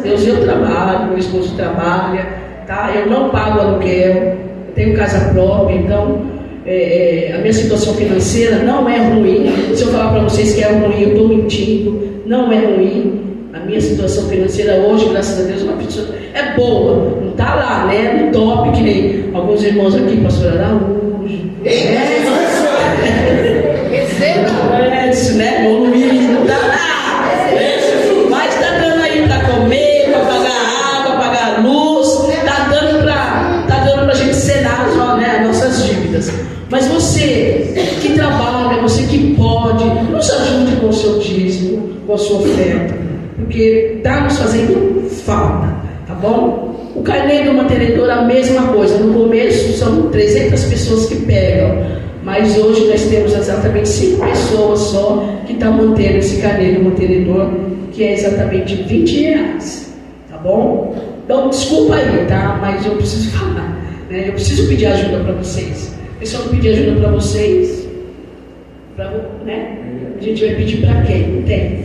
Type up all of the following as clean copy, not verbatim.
Deus, eu trabalho, meu esposo trabalha, tá? Eu não pago aluguel, eu tenho casa própria, então a minha situação financeira não é ruim. Se eu falar para vocês que é ruim, eu estou mentindo. Não é ruim. A minha situação financeira hoje, graças a Deus, é boa. Não está lá, né? No top, que nem alguns irmãos aqui, pastor Araújo. Isso, né? Meu Luiz, não dá nada. Mas está dando aí para comer, para pagar água, pagar luz. Está dando para a gente cenar as nossas dívidas. Mas você que trabalha, você que pode, nos ajude com o seu dízimo, com a sua oferta, porque está nos fazendo falta, tá bom? O carneiro do mantenedor, a mesma coisa. No começo são 300 pessoas que pegam, mas hoje nós temos exatamente 5 pessoas só que estão mantendo esse carneiro do mantenedor, que é exatamente R$20, tá bom? Então desculpa aí, tá? Mas eu preciso falar, né? Eu preciso pedir ajuda para vocês. Se eu não pedir ajuda para vocês, né? A gente vai pedir para quem? Não tem.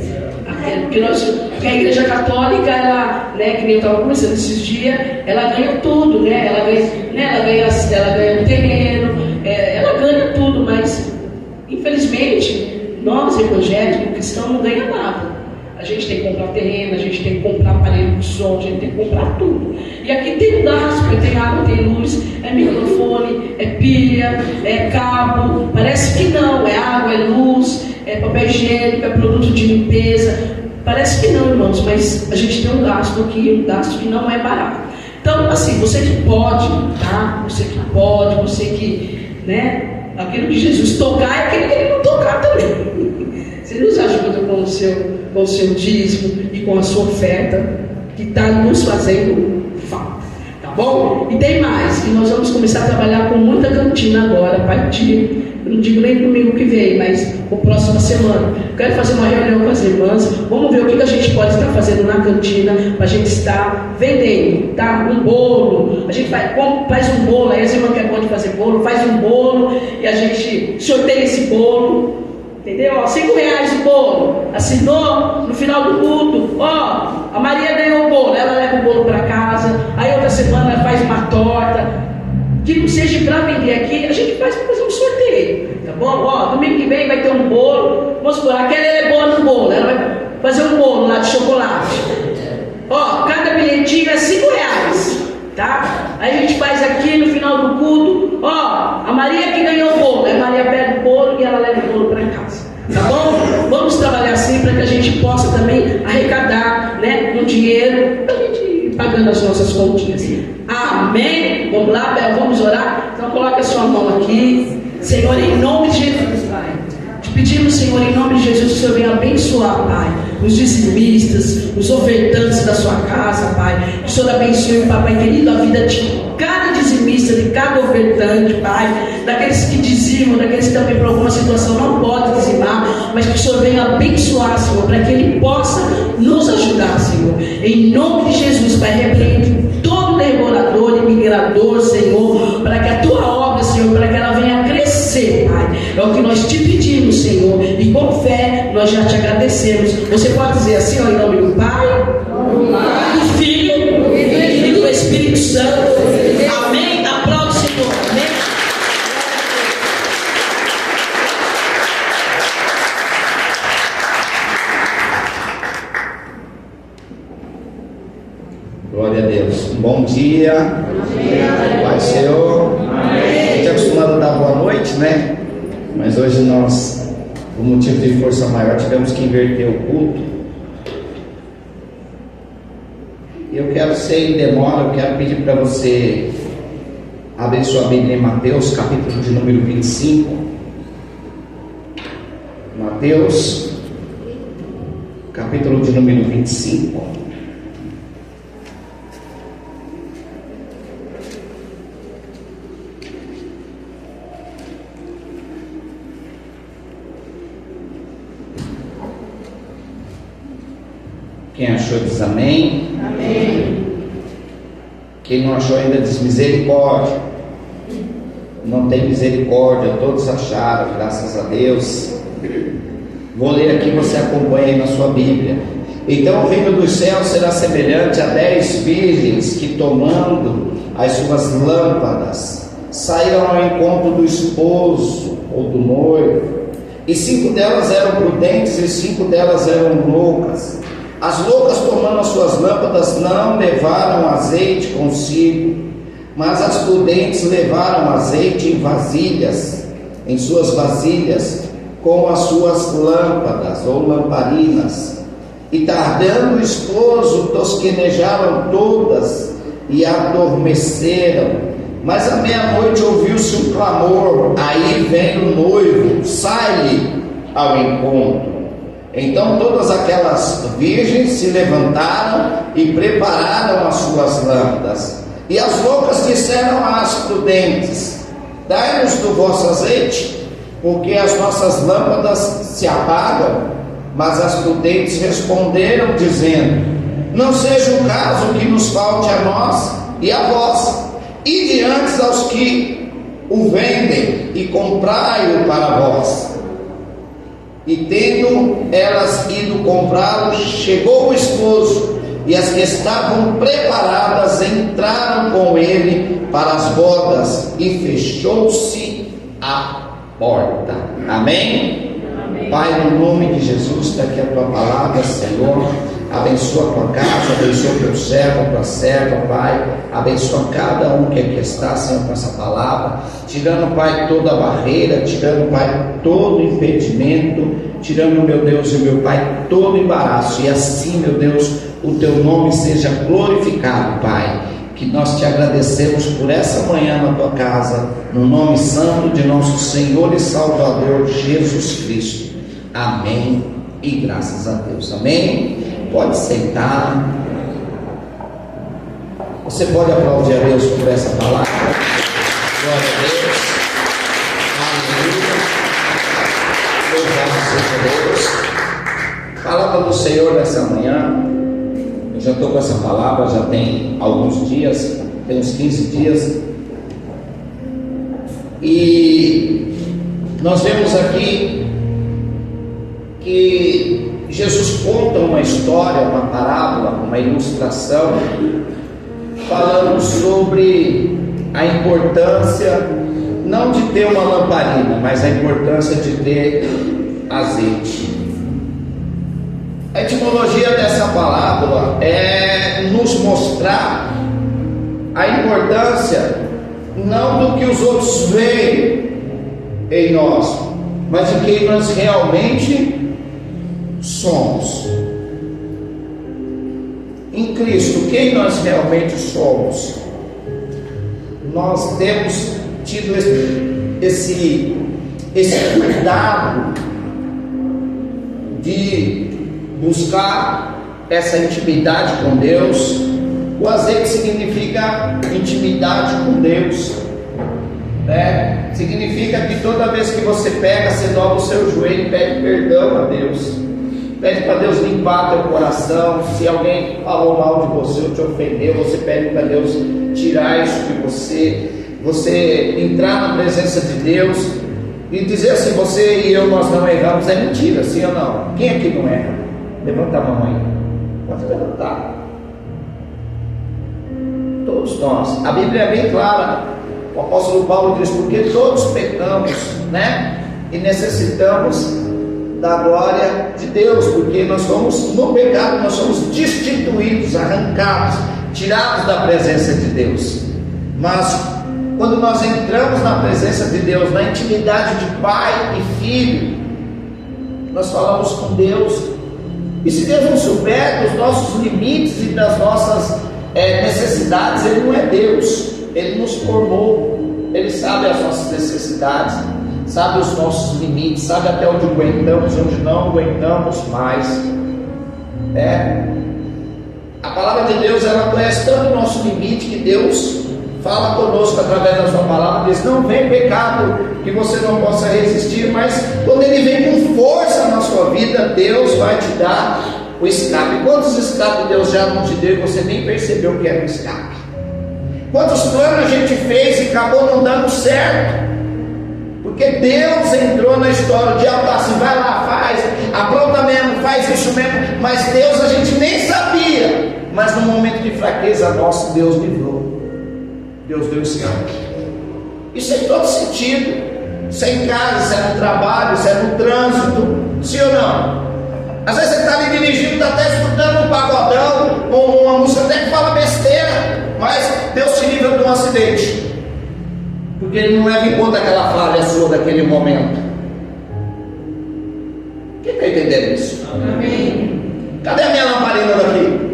Porque a Igreja Católica, ela, né, que nem eu estava conversando esses dias, ela ganha tudo, né? Ela ganha o terreno, ela ganha tudo, mas infelizmente nós evangélicos cristãos não ganhamos nada. A gente tem que comprar terreno, a gente tem que comprar aparelho de som, a gente tem que comprar tudo. E aqui tem gasto, tem água, tem luz, é microfone, é pilha, é cabo. Parece que não, é água, é luz, é papel higiênico, é produto de limpeza. Parece que não, irmãos, mas a gente tem um gasto aqui, um gasto que não é barato. Então, assim, você que pode, tá? Você que pode, você que, né? Aquilo que Jesus tocar é aquele que ele não tocar também. Você nos ajuda com o seu dízimo e com a sua oferta, que está nos fazendo falta, tá bom? E tem mais, que nós vamos começar a trabalhar com muita cantina agora, a partir, eu não digo nem domingo que vem, mas a próxima semana. Eu quero fazer uma reunião com as irmãs, vamos ver o que a gente pode estar fazendo na cantina, para a gente estar vendendo, tá? Um bolo, a gente faz um bolo, aí as irmãs que é bom de fazer bolo, faz um bolo, e a gente sorteia esse bolo. Entendeu? R$5 o bolo. Assinou no final do culto. A Maria ganhou o bolo. Ela leva o bolo para casa. Aí outra semana ela faz uma torta. Que não seja para vender aqui, a gente faz para fazer um sorteio. Tá bom? Domingo que vem vai ter um bolo. Vamos supor, aquela é boa no bolo. Ela vai fazer um bolo lá de chocolate. Cada bilhetinho é R$5. Tá? Aí a gente faz aqui no final do culto. A Maria que ganhou o bolo. Aí a Maria pega o bolo e ela leva o bolo para casa. Tá bom? Vamos trabalhar assim para que a gente possa também arrecadar, né, um dinheiro para a gente ir pagando as nossas continhas. Amém? Vamos lá, Bel, vamos orar? Então coloca a sua mão aqui. Senhor, em nome de Jesus, Pai. Te pedimos, Senhor, em nome de Jesus, que o Senhor venha abençoar, Pai, os dizimistas, os ofertantes da sua casa, Pai. Que o Senhor abençoe, Pai querido, a vida de cada dizimista, de cada ofertante, Pai, daqueles que dizimam, daqueles que também por alguma situação não podem dizimar, mas que o Senhor venha abençoar, Senhor, para que Ele possa nos ajudar, Senhor. Em nome de Jesus, Pai, repreende todo devorador e migrador, Senhor, para que a Tua obra, Senhor, para que ela venha crescer, Pai. É o que nós te pedimos, Senhor, e com fé nós já te agradecemos. Você pode dizer assim, em nome do Pai, do Filho e do Espírito Santo. Amém? Aplaude o Senhor. Amém? Glória a Deus. Um bom dia. Pai Senhor. A gente é acostumado a dar boa noite, né? Mas hoje nós, por motivo de força maior, tivemos que inverter o culto. Eu quero, sem demora, eu quero pedir para você abrir sua Bíblia em Mateus, capítulo de número 25. Mateus, capítulo de número 25. Quem achou diz amém. Amém. Quem não achou ainda diz misericórdia. Não tem misericórdia, todos acharam, graças a Deus. Vou ler aqui, você acompanha aí na sua Bíblia. Então o reino dos céus será semelhante a 10 virgens que, tomando as suas lâmpadas, saíram ao encontro do esposo ou do noivo. E 5 delas eram prudentes e 5 delas eram loucas. As loucas, tomando as suas lâmpadas, não levaram azeite consigo, mas as prudentes levaram azeite em vasilhas, em suas vasilhas, com as suas lâmpadas ou lamparinas. E tardando o esposo, tosquenejaram todas e adormeceram. Mas à meia-noite ouviu-se um clamor: aí vem o noivo, sai-lhe ao encontro. Então todas aquelas virgens se levantaram e prepararam as suas lâmpadas. E as loucas disseram às prudentes: dai-nos do vosso azeite, porque as nossas lâmpadas se apagam. Mas as prudentes responderam, dizendo: não seja o caso que nos falte a nós e a vós. Ide antes aos que o vendem e comprai-o para vós. E tendo elas ido comprá-lo, chegou o esposo, e as que estavam preparadas entraram com ele para as bodas, e fechou-se a porta. Amém? Amém. Pai, no nome de Jesus, está aqui a tua palavra, Senhor. Abençoa a tua casa, abençoa o teu servo, a tua serva, Pai. Abençoa cada um que aqui está, Senhor, com essa palavra. Tirando, Pai, toda a barreira, tirando, Pai, todo impedimento, tirando, meu Deus e meu Pai, todo embaraço. E assim, meu Deus, o teu nome seja glorificado, Pai. Que nós te agradecemos por essa manhã na tua casa, no nome santo de nosso Senhor e Salvador Jesus Cristo. Amém. E graças a Deus. Amém. Pode sentar. Você pode aplaudir a Deus por essa palavra. Glória a Deus. Aleluia. Louvado seja Deus. Palavra do Senhor nessa manhã. Eu já estou com essa palavra, já tem alguns dias, tem uns 15 dias. E nós vemos aqui que Jesus conta uma história, uma parábola, uma ilustração, falando sobre a importância, não de ter uma lamparina, mas a importância de ter azeite. A etimologia dessa parábola é nos mostrar a importância, não do que os outros veem em nós, mas de quem nós realmente somos. Em Cristo, quem nós realmente somos. Nós temos tido esse cuidado de buscar essa intimidade com Deus. O azeite significa intimidade com Deus, né? Significa que toda vez que você pega, você dobra o seu joelho e pede perdão a Deus. Pede para Deus limpar teu coração. Se alguém falou mal de você ou te ofendeu, você pede para Deus tirar isso de você. Você entrar na presença de Deus e dizer assim: você e eu, nós não erramos. É mentira, sim ou não? Quem aqui não erra? Levanta a mão aí. Pode levantar. Todos nós. A Bíblia é bem clara. O apóstolo Paulo diz: porque todos pecamos, né? E necessitamos da glória de Deus, porque nós somos no pecado, nós somos destituídos, arrancados, tirados da presença de Deus. Mas quando nós entramos na presença de Deus, na intimidade de pai e filho, nós falamos com Deus. E se Deus não souber dos nossos limites e das nossas necessidades, Ele não é Deus. Ele nos formou, Ele sabe as nossas necessidades, sabe os nossos limites, sabe até onde aguentamos, onde não aguentamos mais. A palavra de Deus, ela conhece tanto o nosso limite, que Deus fala conosco através da sua palavra. Diz: não vem pecado que você não possa resistir, mas quando ele vem com força na sua vida, Deus vai te dar o escape. Quantos escapes Deus já não te deu e você nem percebeu que era um escape? Quantos planos a gente fez e acabou não dando certo? Porque Deus entrou na história. O diabo está assim, vai lá, faz, apronta mesmo, faz isso mesmo. Mas Deus a gente nem sabia. Mas no momento de fraqueza nossa, Deus livrou. Deus deu escape. Isso em todo sentido. Isso é em casa, isso é no trabalho, isso é no trânsito. Sim ou não? Às vezes você está ali dirigindo, está até escutando um pagodão, ou uma música até que fala besteira, mas Deus te livra de um acidente. Porque Ele não leva em conta aquela falha sua daquele momento. Quem está entendendo isso? Amém. Cadê a minha lamparina daqui?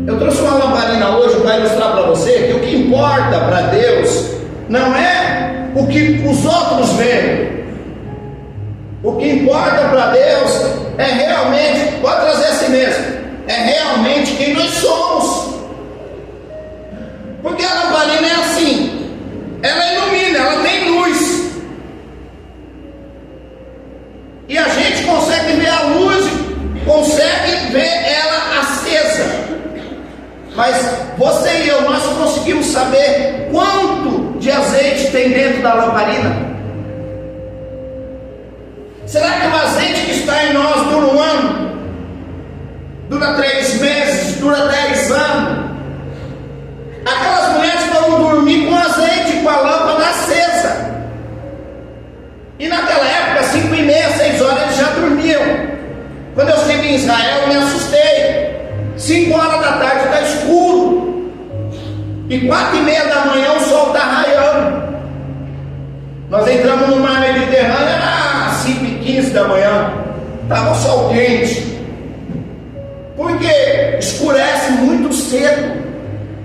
Eu trouxe uma lamparina hoje para ilustrar para você que o que importa para Deus não é o que os outros veem. O que importa para Deus é realmente, pode trazer a si mesmo, é realmente quem nós somos. Porque a lamparina é assim, ela ilumina, ela tem luz. E a gente consegue ver a luz, consegue ver ela acesa. Mas você e eu, nós conseguimos saber quanto de azeite tem dentro da lamparina? Será que o azeite que está em nós dura um ano? Dura 3 meses? Dura 10 anos? Aquelas mulheres foram dormir com azeite, com a lâmpada acesa. E naquela época, 5h30, 6 horas, eles já dormiam. Quando eu estive em Israel, eu me assustei. 5 horas da tarde está escuro. E 4h30 da manhã o sol está raiando. Nós entramos no mar Mediterrâneo, era 5h15 da manhã. Estava o sol quente. Porque escurece muito cedo.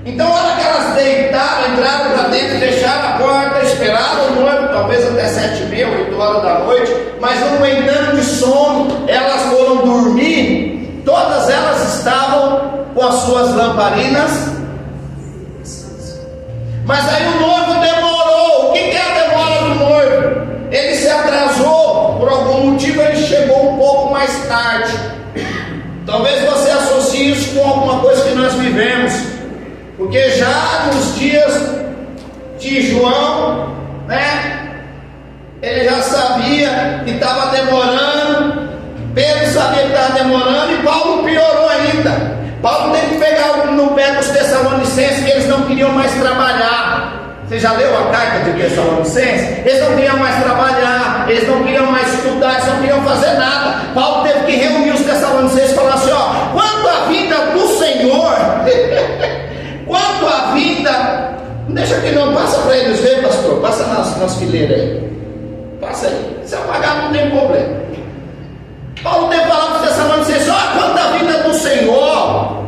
Então, a hora que elas deitaram, entraram para dentro, fecharam a porta, esperaram o noivo, talvez até 7h30, 8 horas da noite, mas não entrando de sono, elas foram dormir, todas elas estavam com as suas lamparinas. Mas aí o noivo demorou. O que é a demora do noivo? Ele se atrasou, por algum motivo ele chegou um pouco mais tarde. Talvez você associe isso com alguma coisa que nós vivemos. Porque já nos dias de João, né? Ele já sabia que estava demorando. Pedro sabia que estava demorando e Paulo piorou ainda. Paulo teve que pegar no pé dos Tessalonicenses, que eles não queriam mais trabalhar. Você já leu a carta de Tessalonicenses? Eles não queriam mais trabalhar, eles não queriam mais estudar, eles não queriam fazer nada. Paulo teve que reunir os Tessalonicenses e falar assim: ó, quanto à vinda do Senhor, quanto à vinda, não deixa que não, passa para eles ver, pastor, passa nas fileiras aí, passa aí, se apagar não tem problema. Paulo teve que falar para os Tessalonicenses: ó, quanto à vinda do Senhor,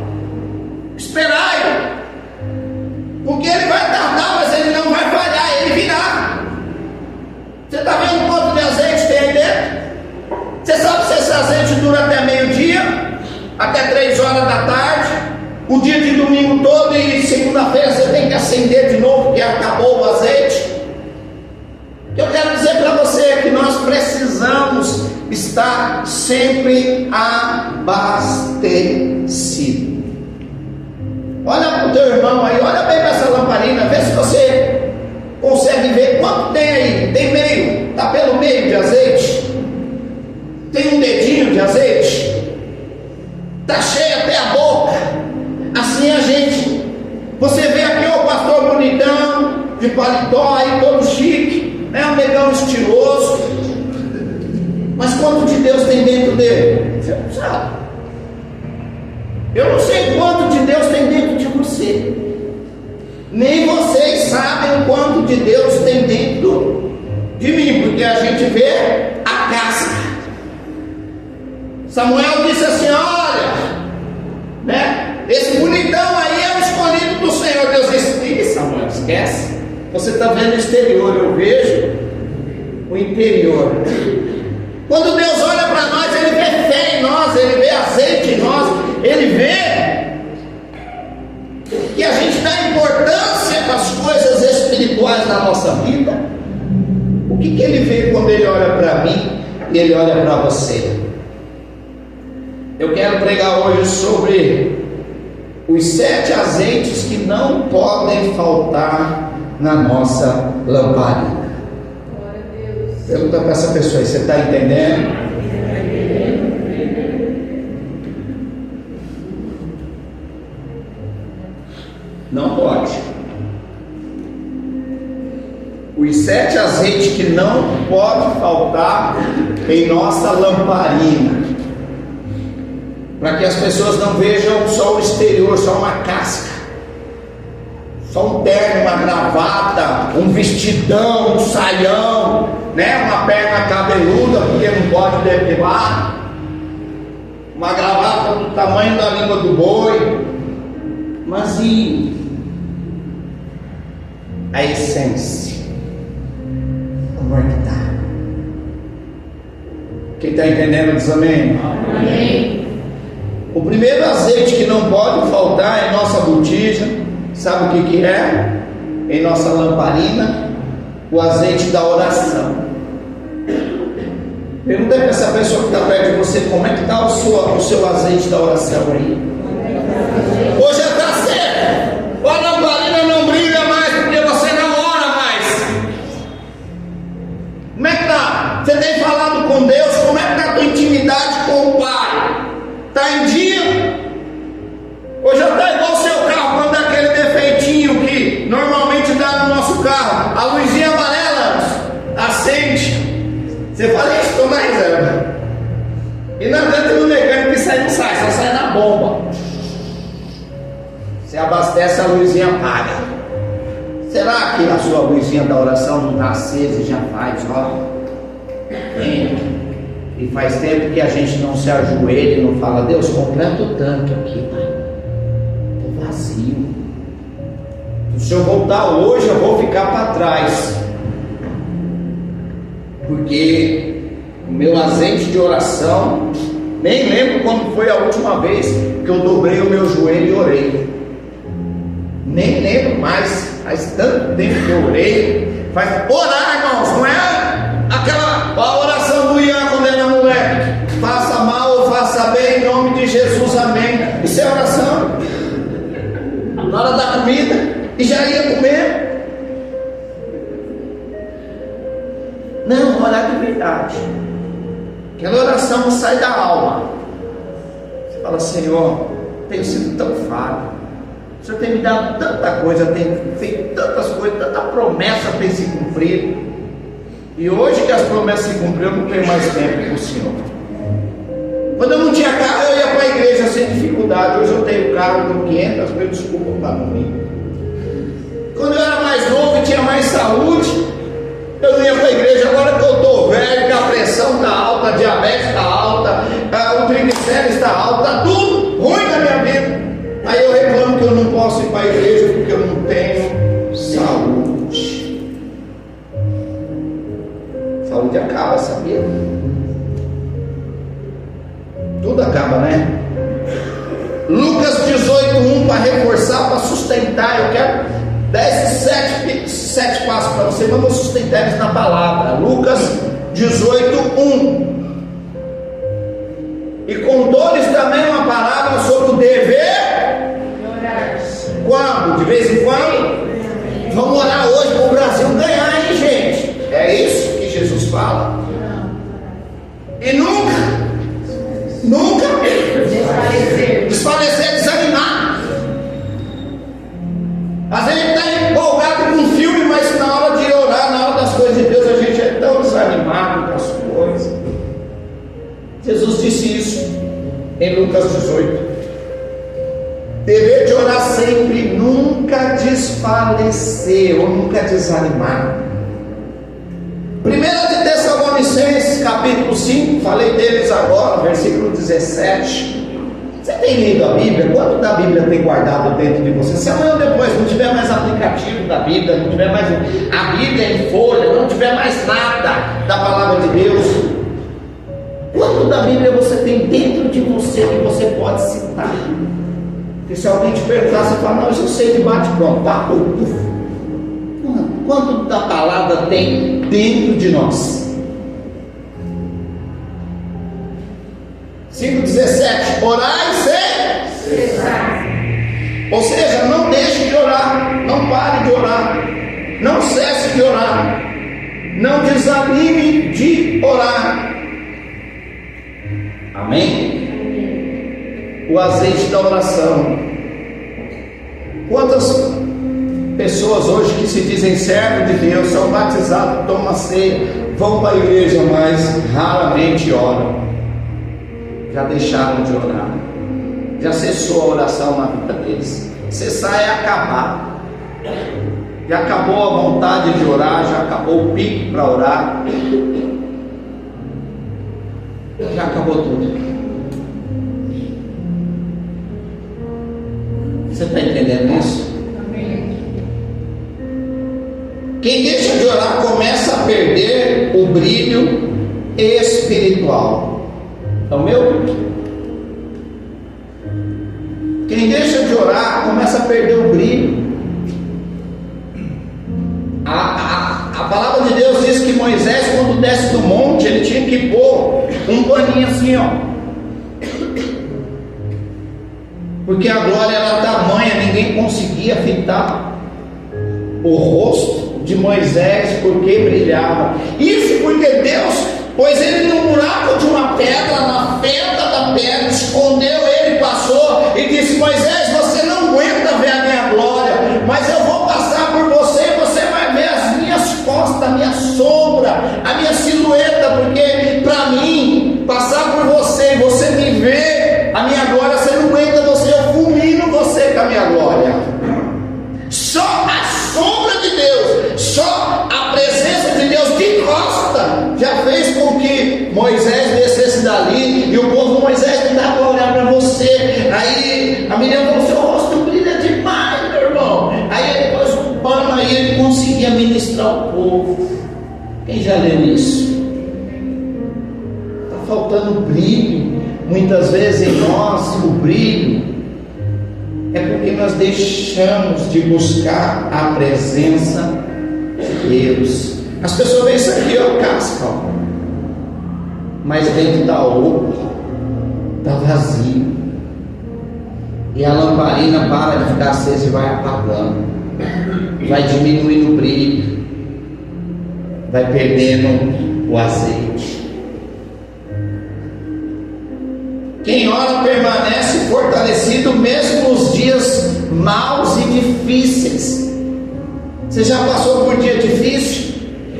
esperai, porque ele vai tardar, mas ele não vai falhar, ele virá. Você está vendo quanto de azeite tem aí dentro? Você sabe se esse azeite dura até meio-dia, até 3 horas da tarde, o dia de domingo todo, e segunda-feira você tem que acender de novo, porque acabou o azeite. O que eu quero dizer para você é que nós precisamos estar sempre abastecido. Olha para o teu irmão aí, olha bem para essa lamparina, vê se você consegue ver quanto tem aí. Tem meio, está pelo meio de azeite, tem um dedinho de azeite, está cheio até a boca. Assim a gente, você vê aqui o pastor bonitão, de paletó aí, todo chique, né? Um negão estiloso, mas quanto de Deus tem dentro dele? Você não sabe. Eu não sei quanto de Deus tem dentro de você, nem vocês sabem o quanto de Deus tem dentro de mim, porque a gente vê a casca. Samuel disse assim: olha, né? Esse bonitão aí é o escolhido do Senhor. Deus disse: ih, Samuel, esquece. Você está vendo o exterior, eu vejo o interior. Quando Deus olha para nós, Ele vê fé em nós, Ele vê azeite em nós, Ele vê que a gente dá importância para as coisas espirituais na nossa vida. O que Ele vê quando Ele olha para mim e Ele olha para você? Eu quero pregar hoje sobre os 7 azeites que não podem faltar na nossa lamparina. Pergunta para essa pessoa aí, você está entendendo? Não pode. Os 7 azeites que não pode faltar em nossa lamparina, para que as pessoas não vejam só o exterior, só uma casca, só um terno, uma gravata, um vestidão, um saião, né? Uma perna cabeluda, porque não pode depilar, uma gravata do tamanho da língua do boi. Mas e a essência? Como é que está? Quem está entendendo diz amém? Amém. O primeiro azeite que não pode faltar em nossa botija, sabe o que é? Em nossa lamparina, o azeite da oração. Pergunta para essa pessoa que está perto de você, como é que está o seu azeite da oração aí? Hoje está certo, a lamparina não brilha mais porque você não ora mais. Como é que está? Você tem falado com Deus? Como é que está a tua intimidade com o Pai? Está em dia? Hoje está igual o seu carro, quando dá aquele defeitinho que normalmente dá no nosso carro, a luzinha amarela acende. Você fala, estou na reserva. E não adianta no mecânico que sai, não sai, só sai na bomba. Você abastece, a luzinha apaga. Será que a sua luzinha da oração não está acesa e já faz, ó? E faz tempo que a gente não se ajoelha e não fala, Deus, completa o tanque aqui, Pai. Estou vazio. Se eu voltar hoje, eu vou ficar para trás. Porque o meu azeite de oração, nem lembro quando foi a última vez que eu dobrei o meu joelho e orei. Nem lembro mais, faz tanto tempo que eu orei. Orar, irmãos, não é a oração do Ian quando ele é moleque. Faça mal ou faça bem, em nome de Jesus, amém. Isso é oração. Na hora da comida, e já ia comer. Não, orar de verdade. Aquela oração que sai da alma. Você fala, Senhor, tenho sido tão falho. O Senhor tem me dado tanta coisa, tem feito tantas coisas, tanta promessa tem se cumprido. E hoje que as promessas se cumpriram, eu não tenho mais tempo para o Senhor. Quando eu não tinha carro, eu ia para a igreja sem dificuldade. Hoje eu tenho carro com 500, mil desculpas para mim. Quando eu era mais novo e tinha mais saúde, eu não ia para a igreja. Agora que eu estou velho, que a pressão está alta, a diabetes está alta, o triglicérides está alto, está tudo ruim na minha vida. Aí eu reclamo que eu não posso ir para a igreja porque eu não tenho saúde. Saúde acaba, sabia? Tudo acaba, né? Lucas 18:1, para reforçar, para sustentar. Eu quero 7 passos para você, mas vou sustentar eles na palavra. Lucas 18:1. E contou-lhes também uma parábola sobre o dever. Quando? De vez em quando? Vamos orar hoje para o Brasil ganhar, hein, gente? É isso que Jesus fala. E nunca desfalecer, desanimar. Às vezes a gente está empolgado com um filme, mas na hora de orar, na hora das coisas de Deus, a gente é tão desanimado com as coisas. Jesus disse isso em Lucas 18. Dever de orar sempre, nunca desfalecer ou nunca desanimar. 1 de Tessalonicenses, capítulo 5, falei deles agora, versículo 17. Você tem lido a Bíblia? Quanto da Bíblia tem guardado dentro de você? Se amanhã ou depois não tiver mais aplicativo da Bíblia, não tiver mais a Bíblia em folha, não tiver mais nada da palavra de Deus, quanto da Bíblia você tem dentro de você que você pode citar? Porque se alguém te perguntar, você fala, não, isso eu sei de bate-pronto, tá? Quanto da palavra tem dentro de nós? 5:17, orai sem cessar. Ou seja, não deixe de orar, não pare de orar. Não cesse de orar. Não desanime de orar. Amém? O azeite da oração. Quantas pessoas hoje que se dizem servo de Deus, são batizados, tomam ceia, vão para a igreja, mas raramente oram. Já deixaram de orar. Já cessou a oração na vida deles. Cessar é acabar. Já acabou a vontade de orar, já acabou o pique para orar. Já acabou tudo. Você está entendendo isso? Quem deixa de orar começa a perder o brilho espiritual. É o meu? Quem deixa de orar começa a perder o brilho. A palavra de Deus diz que Moisés, quando desce do monte, ele tinha que pôr um paninho assim, ó, porque a glória era tamanha, ninguém conseguia fitar o rosto de Moisés, porque brilhava. Isso porque Deus pôs ele no buraco de uma pedra, na fenda da pedra, escondeu ele, passou e disse: Moisés, você não aguenta ver a minha glória, mas eu vou passar por você, e você vai ver as minhas costas, a minha sombra, a minha silhueta, porque para mim, passar por você e você me ver a minha glória, você não aguenta, eu fulmino você com a minha glória. Só a sombra de Deus, só a presença de Deus de costa já fez com que Moisés descesse dali, e o povo: Moisés, me dá para olhar para você. Aí a Miriam falou: seu rosto brilha demais, meu irmão. Aí ele pôs um pano, aí ele conseguia ministrar o povo. Quem já leu isso? Está faltando brilho muitas vezes em nós. O brilho é porque nós deixamos de buscar a presença de Deus. As pessoas veem isso aqui, ó, casca, ó, mas dentro da ouro está vazio, e a lamparina para de ficar acesa e vai apagando, vai diminuindo o brilho, vai perdendo o azeite. Quem ora permanece fortalecido mesmo nos dias maus e difíceis. Você já passou por dia difícil?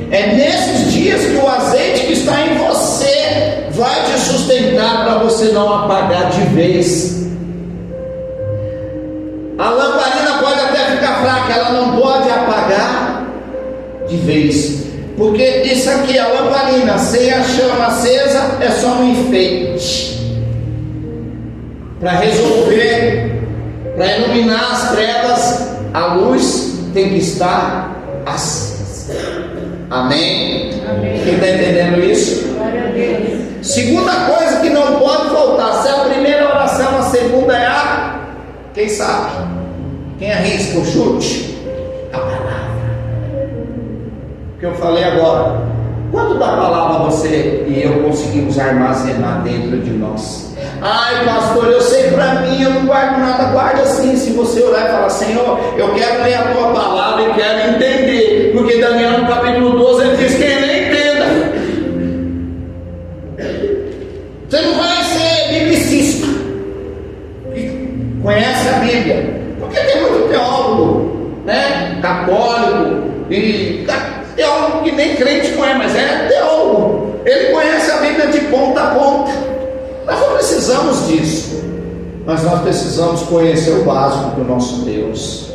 É nesses dias que o azeite que está em você vai te sustentar, para você não apagar de vez. A lamparina pode até ficar fraca, ela não pode apagar de vez, porque isso aqui, a lamparina sem a chama acesa, é só um enfeite para resolver, para iluminar as trevas. A luz tem que estar acesa. Amém? Amém. Quem está entendendo isso? Glória a Deus. Segunda coisa que não pode faltar: se a primeira oração, a segunda é a... Quem sabe? Quem arrisca o chute? A palavra. O que eu falei agora. Quanto da palavra você e eu conseguimos armazenar dentro de nós? Ai, pastor, eu sei, para mim eu não guardo nada. Guarda assim. Se você orar e falar: Senhor, eu quero ler a tua palavra e quero entender, porque Daniel no capítulo 12 ele diz: quem nem entenda. Você não vai ser biblicista, conhece a Bíblia, porque tem muito teólogo, né, católico, e teólogo que nem crente conhece, mas é teólogo, ele conhece a Bíblia de ponta a ponta. Nós não precisamos disso, mas nós precisamos conhecer o básico do nosso Deus.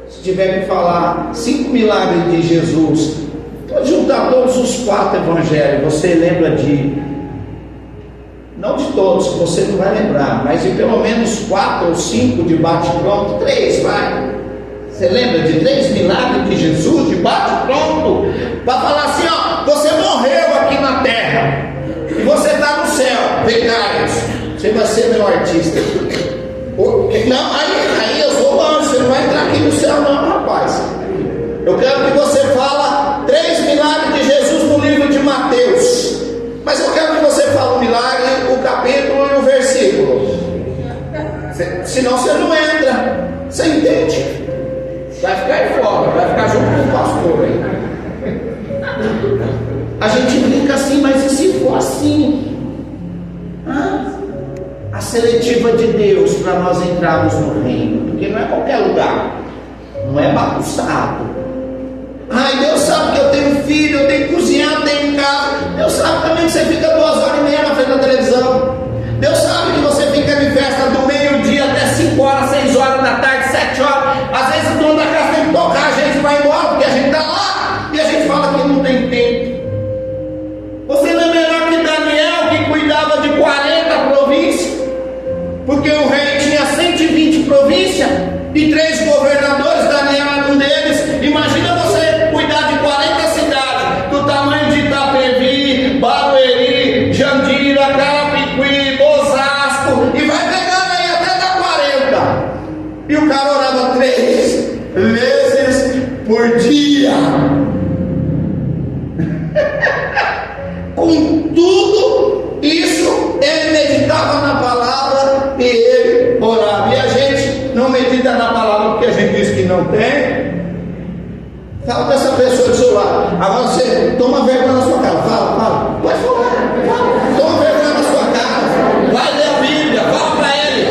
Se tiver que falar 5 milagres de Jesus, pode juntar todos os 4 evangelhos, você lembra não de todos, você não vai lembrar, mas de pelo menos 4 ou 5 de bate-pronto, 3 vai. Você lembra de 3 milagres de Jesus de bate-pronto? Para falar assim: ó, você morreu aqui na terra e você está no céu, pecado, você vai ser meu artista. Não, aí eu sou anjo, você não vai entrar aqui no céu não, rapaz. Eu quero que você fala 3 milagres de Jesus no livro de Mateus, mas eu quero que você fale o milagre, o capítulo e o versículo, senão você não entra. Você entende? vai ficar aí fora, vai ficar junto com o pastor aí. A gente brinca assim, mas e se for assim? A seletiva de Deus para nós entrarmos no reino, porque não é qualquer lugar, não é bagunçado. Ai, Deus sabe que eu tenho filho, eu tenho que cozinhar, eu tenho casa. Deus sabe também que você fica 2h30 na frente da televisão. Deus sabe que você fica em festa do meio-dia até 5 horas, 6 horas da tarde, 7 horas. Às vezes o dono da casa tem que tocar, a gente vai embora porque a gente está lá e a gente fala que não tem tempo. Você não é melhor que Daniel, que cuidava de 40 províncias, porque o rei tinha 120 províncias e 3 governadores. Daniel era um deles. Imagina você cuidar de 40 cidades, do tamanho de Itapevi, Barueri, Jandira, Carapicuí, Osasco, e vai pegando aí até dar 40. E o cara orava 3 vezes por dia. Com tudo isso, ele meditava na palavra e ele orava. E a gente não medita na palavra porque a gente diz que não tem. Fala dessa pessoa do seu lado. Agora você toma vergonha na sua cara. Fala. Pode falar. Fala. Toma vergonha na sua cara. Vai ler a Bíblia. Fala para ele.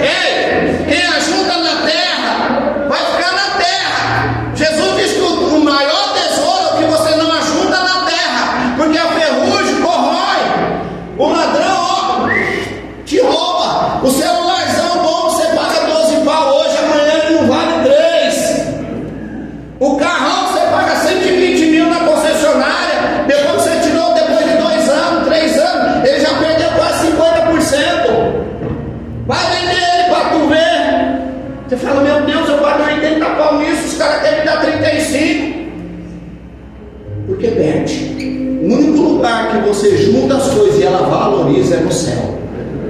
Ei, quem ajuda na terra vai ficar na terra. Jesus diz que o maior tesouro é o que você não ajuda na terra, porque a ferrugem corrói. O ladrão te rouba. O celularzão bom você paga 12 pau hoje, amanhã ele não vale 3. O carrão você paga 120 mil na concessionária, depois que você tirou, depois de 2 anos, 3 anos, ele já perdeu quase 50%. Vai vender ele para tu ver. Você fala, meu Deus, eu pago 80 pau nisso, os caras querem me dar 35. Porque perde. O único lugar que você junta as coisas e ela valoriza é no céu.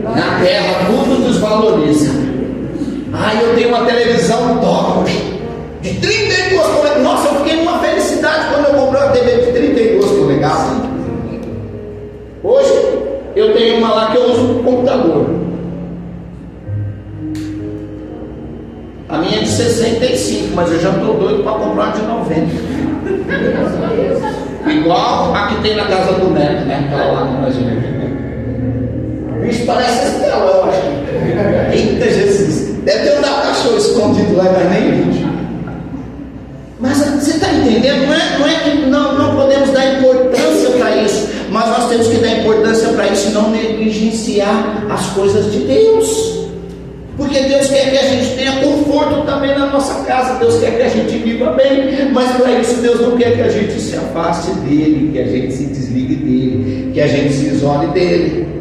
Na terra tudo desvaloriza. Eu tenho uma televisão top de 32 polegadas. Nossa, eu fiquei numa felicidade quando eu comprei uma TV de 32 polegadas. Hoje eu tenho uma lá que eu uso no computador. A minha é de 65, mas eu já estou doido para comprar uma de 90. Igual a que tem na casa do Neto, né? Aquela lá que nós vimos. Bicho, parece esse telão, eu acho. Eita Jesus! Deve ter um da cachorro escondido lá, mas nem vídeo. Mas você está entendendo? Não é que não podemos dar importância para isso, mas nós temos que dar importância para isso e não negligenciar as coisas de Deus. Porque Deus quer que a gente tenha conforto também na nossa casa. Deus quer que a gente viva bem. Mas para isso Deus não quer que a gente se afaste dele, que a gente se desligue dele, que a gente se isole dele.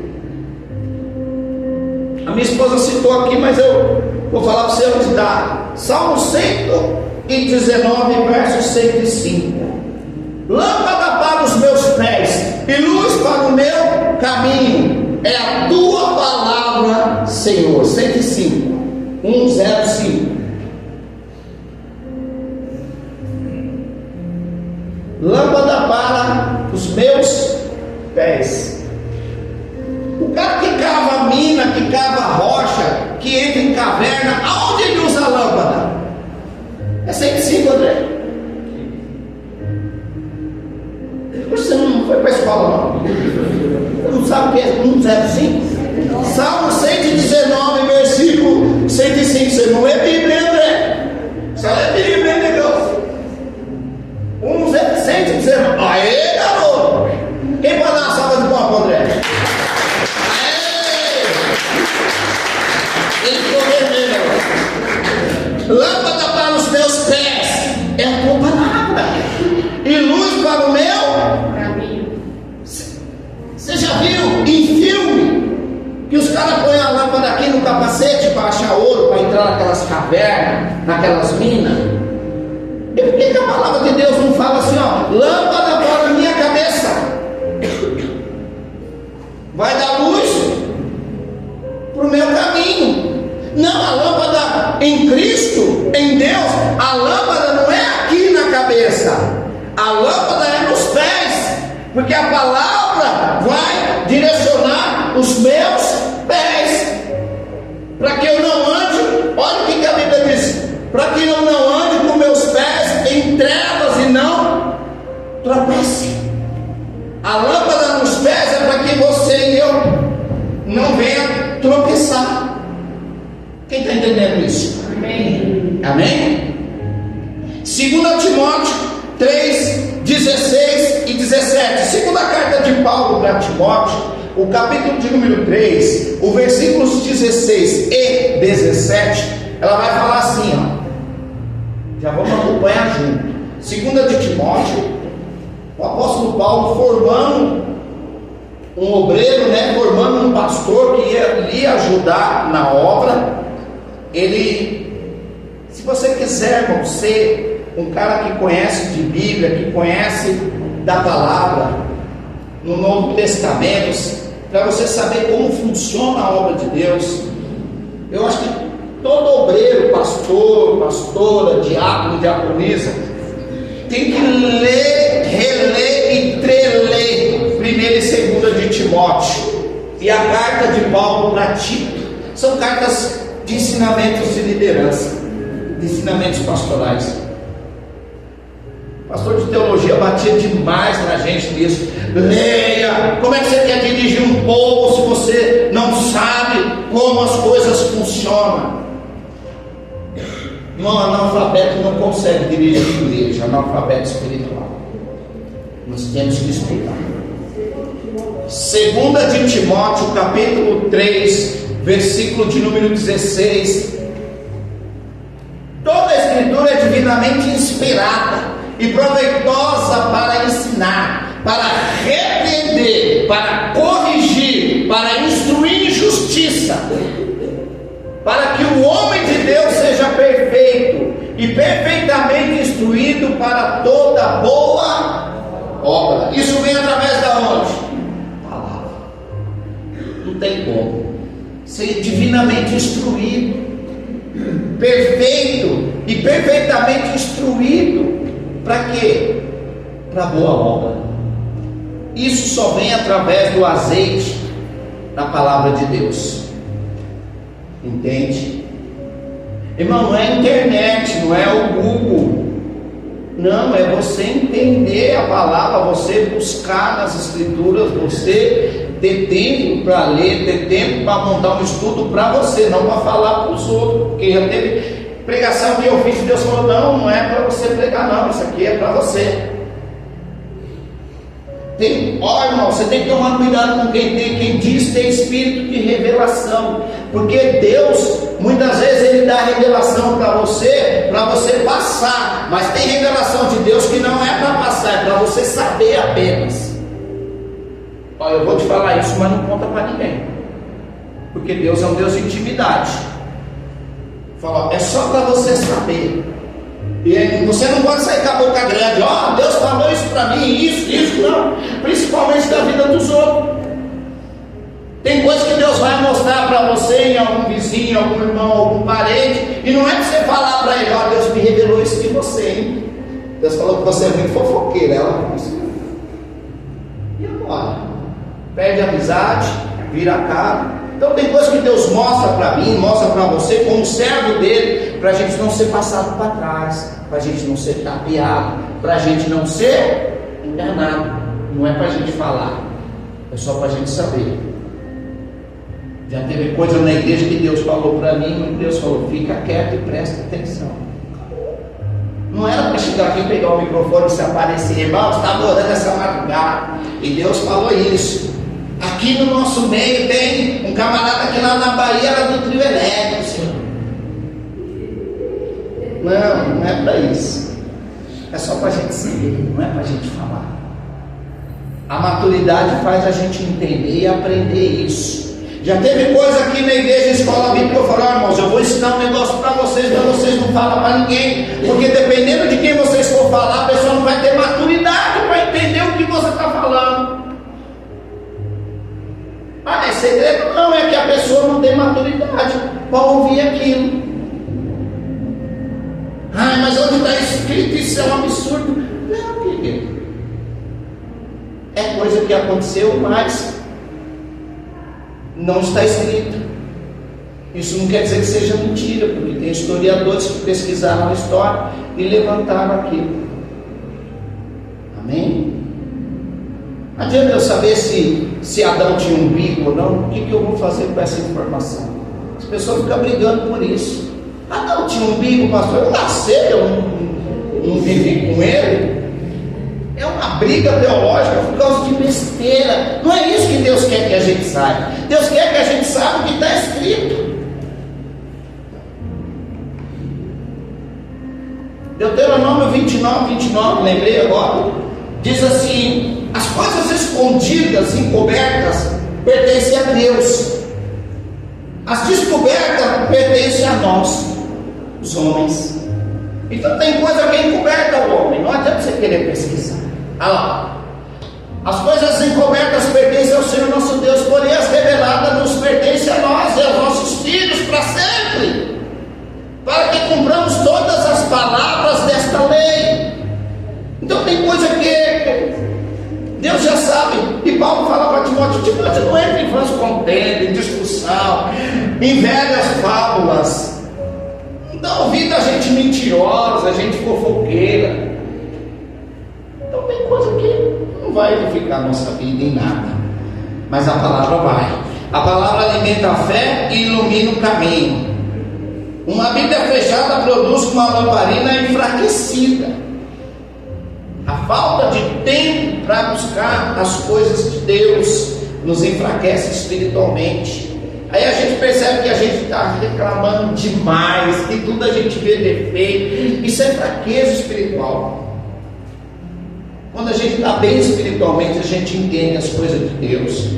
A minha esposa citou aqui, mas eu vou falar para você onde está. Salmo 119, verso 105. Lâmpada para os meus pés e luz para o meu caminho é a tua palavra, Senhor. 105. Lâmpada para os meus pés. O cara que cava mina, que cava rocha, que entra em caverna, aonde ele usa a lâmpada? É 105, André. Você não foi para a escola, não? Não sabe o que é 105? Salmo 119, versículo 105. Você não é Bíblia, André? Você é Bíblia, negão? 119. Aê, garoto! Quem pode dar uma salva de palmas, André? Aê! Ele ficou vermelho. Lâmpada para os meus pés é a tua palavra, e luz para o meu caminho. Você já viu em filme que os caras põem a lâmpada aqui no capacete para achar ouro, para entrar naquelas cavernas, naquelas minas? E por que a palavra de Deus não fala assim, lâmpada para a minha cabeça, vai dar luz para o meu caminho? Não, a lâmpada em Cristo, em Deus, a lâmpada não é aqui na cabeça, a lâmpada é nos pés, porque a palavra vai direcionar os meus pés, para que eu não ande. Olha o que a Bíblia diz: para que eu não ande com meus pés em trevas e não tropece. A lâmpada nos pés é para que você e eu não venha tropeçar. Quem está entendendo isso? Amém. Amém? 2 Timóteo 3, 16 e 17. Segunda carta de Paulo para Timóteo, o capítulo de número 3, o versículos 16 e 17, ela vai falar assim, ó. Já vamos acompanhar junto. 2 de Timóteo, o apóstolo Paulo formando um obreiro, formando um pastor que ia lhe ajudar na obra. Ele, se você quiser, irmão, ser um cara que conhece de Bíblia, que conhece da palavra no Novo Testamento, para você saber como funciona a obra de Deus, eu acho que todo obreiro, pastor, pastora, diácono, diaconisa, tem que ler, reler e treler 1 e 2 de Timóteo e a carta de Paulo para Tito. São cartas de ensinamentos de liderança, de ensinamentos pastorais. O pastor de teologia batia demais na gente nisso. Leia. Como é que você quer dirigir um povo se você não sabe como as coisas funcionam? Um analfabeto não consegue dirigir igreja, analfabeto espiritual. Nós temos que estudar. 2 de Timóteo, capítulo 3, versículo de número 16. Toda a escritura é divinamente inspirada e proveitosa para ensinar, para repreender, para corrigir, para instruir em justiça, para que o homem de Deus seja perfeito e perfeitamente instruído para toda boa obra. Isso vem através da onde? Palavra. Não tem como. Ser divinamente instruído, perfeito e perfeitamente instruído. Para quê? Para boa obra. Isso só vem através do azeite da palavra de Deus. Entende? Irmão, não é a internet, não é o Google. Não, é você entender a palavra, você buscar nas escrituras, você ter tempo para ler, ter tempo para montar um estudo para você, não para falar para os outros. Porque já teve pregação que eu fiz, Deus falou, não é para você pregar não, isso aqui é para você. Irmão, você tem que tomar cuidado com quem diz ter espírito de revelação, porque Deus, muitas vezes Ele dá revelação para você passar, mas tem revelação de Deus que não é para passar, é para você saber apenas. Olha, eu vou te falar isso, mas não conta para ninguém, porque Deus é um Deus de intimidade. Fala, é só para você saber. E você não pode sair com a boca grande, Deus falou isso para mim, isso, não. Principalmente da vida dos outros. Tem coisas que Deus vai mostrar para você em algum vizinho, algum irmão, algum parente, e não é para você falar para ele, Deus me revelou isso de você, hein? Deus falou que você é muito fofoqueira, ela disse. E agora? Perde a amizade, vira a cara. Então tem coisas que Deus mostra para mim, mostra para você como servo dele, para a gente não ser passado para trás, para a gente não ser tapeado, para a gente não ser enganado. Não é para a gente falar, é só para a gente saber. Já teve coisa na igreja que Deus falou para mim, e Deus falou, fica quieto e presta atenção. Não era para chegar aqui, pegar o microfone e se aparecer, irmão, estava orando essa madrugada, e Deus falou isso. Aqui no nosso meio tem um camarada que lá na Bahia era do trio elétrico, senhor. Não é para isso. É só para a gente saber, não é para a gente falar. A maturidade faz a gente entender e aprender isso. Já teve coisa aqui na igreja, escola bíblica, eu falo, irmãos, eu vou ensinar um negócio para vocês, mas vocês não falam para ninguém, porque dependendo de quem vocês for falar, a pessoa não vai ter maturidade para entender o que você está falando. É segredo? Não, é que a pessoa não tem maturidade para ouvir aquilo. Mas onde está escrito isso é um absurdo? Não, querido. É coisa que aconteceu, mas não está escrito. Isso não quer dizer que seja mentira, porque tem historiadores que pesquisaram a história e levantaram aquilo. Amém? Não adianta eu saber se Adão tinha um umbigo ou não. O que eu vou fazer com essa informação? As pessoas ficam brigando por isso. Adão tinha um umbigo, pastor. Eu nasceu, eu não vivi com ele. É uma briga teológica por causa de besteira. Não é isso que Deus quer que a gente saiba. Deus quer que a gente saiba o que está escrito. Deuteronômio 29, lembrei agora. Diz assim: as coisas escondidas, encobertas, pertencem a Deus. As descobertas pertencem a nós, os homens. Então tem coisa que é encoberta ao homem. Não adianta você querer pesquisar. Olha lá. As coisas encobertas pertencem ao Senhor nosso Deus, porém as reveladas nos pertencem a nós e aos nossos filhos para sempre, para que cumpramos todas as palavras desta lei. Então tem coisa que Deus já sabe. E Paulo fala para Timóteo: Timóteo, não entra em vãs contendas, em discussão, em velhas fábulas. Não ouvida a gente mentirosa, a gente fofoqueira. Então tem coisa que não vai edificar a nossa vida em nada, mas a palavra vai. A palavra alimenta a fé e ilumina o caminho. Uma Bíblia fechada produz uma lamparina enfraquecida. A falta de tempo para buscar as coisas de Deus nos enfraquece espiritualmente. Aí a gente percebe que a gente está reclamando demais, que tudo a gente vê defeito. Isso é fraqueza espiritual. Quando a gente está bem espiritualmente, a gente entende as coisas de Deus.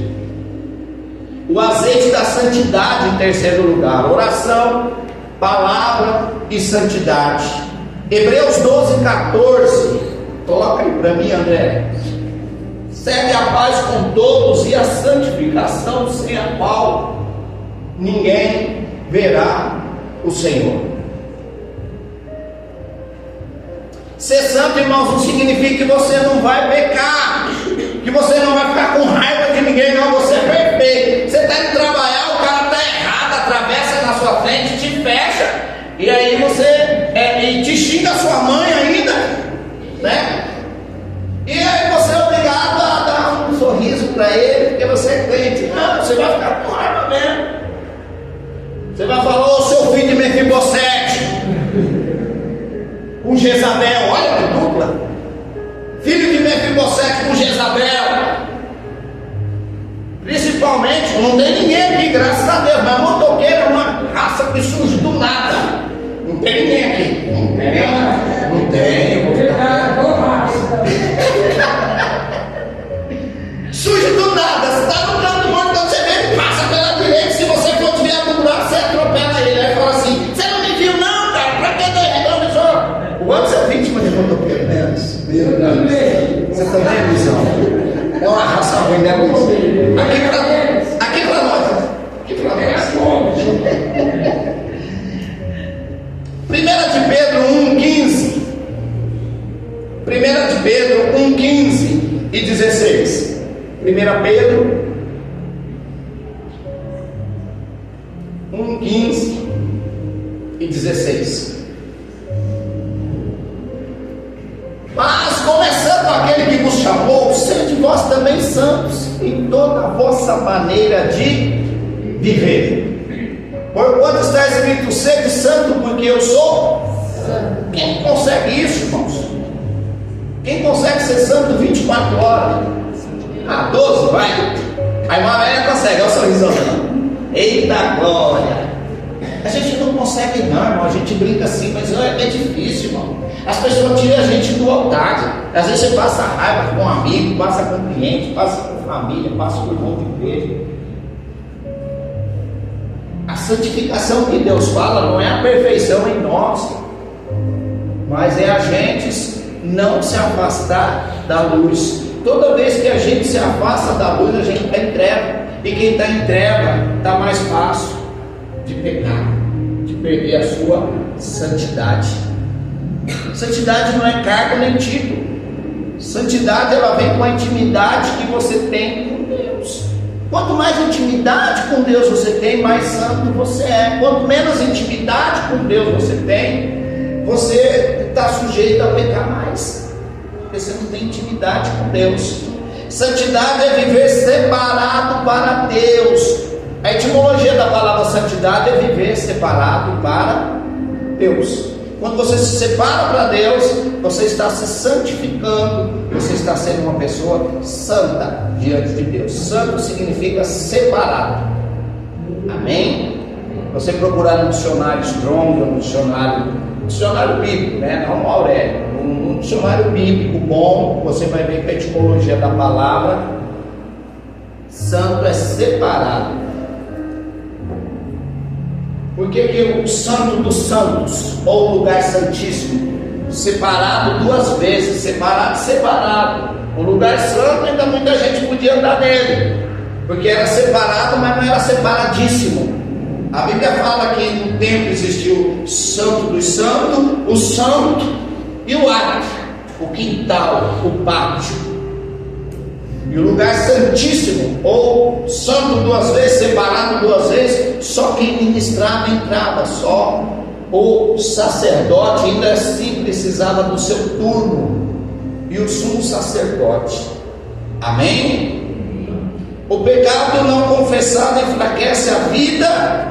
O azeite da santidade em terceiro lugar: oração, palavra e santidade. Hebreus 12:14. Coloca aí para mim, André. Segue a paz com todos e a santificação, sem a qual ninguém verá o Senhor. Ser santo, irmãos, não significa que você não vai pecar, que você não vai ficar com raiva de ninguém, não. Você é perfeito. Você está indo trabalhar, o cara está errado, atravessa na sua frente, te fecha, e aí você e te xinga a sua mãe ainda, né? E aí você é obrigado a dar um sorriso para ele, porque você é crente. Não, você vai ficar com raiva mesmo. Você vai falar: ô seu filho de Mefibosete, com Jezabel. Olha que dupla. Filho de Mefibosete com Jezabel. Principalmente, não tem ninguém aqui, graças a Deus, mas motoqueiro é uma raça que surge do nada. Não tem ninguém aqui. Não tem. Eu vou ficar. Surge do nada. Você está no canto do morto, quando você vê, passa pela direita. Se você for desviar do lado, você atropela ele. Aí fala assim: você não me viu, não, cara? Pra que deu retrovisor? O outro é vítima de motoqueiro, né? Meu Deus. Você também é visão. É uma raça ruim, né, Luiz? Aqui pra nós. Aqui pra nós. 1 de Pedro 1,15. 1 de Pedro 1,15 e 16. 1 Pedro 1,15 e 16. Mas começando aquele que vos chamou, sede vós também santos em toda a vossa maneira de viver. Porquanto está escrito: sede santo, porque eu sou santo. Quem consegue isso, irmãos? Quem consegue ser santo 24 horas? 12, vai. A irmã Amélia consegue, olha o sorrisão. Eita glória! A gente não consegue não, irmão. A gente brinca assim, mas é difícil, irmão. As pessoas tiram a gente do altar. Às vezes você passa raiva com um amigo, passa com cliente, passa com família, passa com o irmão de igreja. A santificação que Deus fala não é a perfeição em nós, mas é a gente não se afastar da luz. Toda vez que a gente se afasta da luz, a gente está em treva. E quem está em treva está mais fácil de pecar, de perder a sua santidade. Santidade não é cargo nem título. Santidade, ela vem com a intimidade que você tem com Deus. Quanto mais intimidade com Deus você tem, mais santo você é. Quanto menos intimidade com Deus você tem, você está sujeito a pecar mais, porque você não tem intimidade com Deus. Santidade é viver separado para Deus. A etimologia da palavra santidade é viver separado para Deus. Quando você se separa para Deus, você está se santificando, você está sendo uma pessoa santa diante de Deus. Santo significa separado. Amém? Você procurar no dicionário Strong, no dicionário bíblico, né? Não Aurélio, no dicionário bíblico bom, você vai ver que a etimologia da palavra santo é separado. Por que o santo dos santos, ou lugar santíssimo, separado duas vezes, separado. O lugar santo ainda muita gente podia andar nele, porque era separado, mas não era separadíssimo. A Bíblia fala que no templo existiu o santo dos santos, o santo e o átrio, o quintal, o pátio. E o lugar santíssimo, ou santo duas vezes, separado duas vezes, só quem ministrava entrava, só o sacerdote, ainda assim precisava do seu turno, e o sumo sacerdote. Amém? O pecado não confessado enfraquece a vida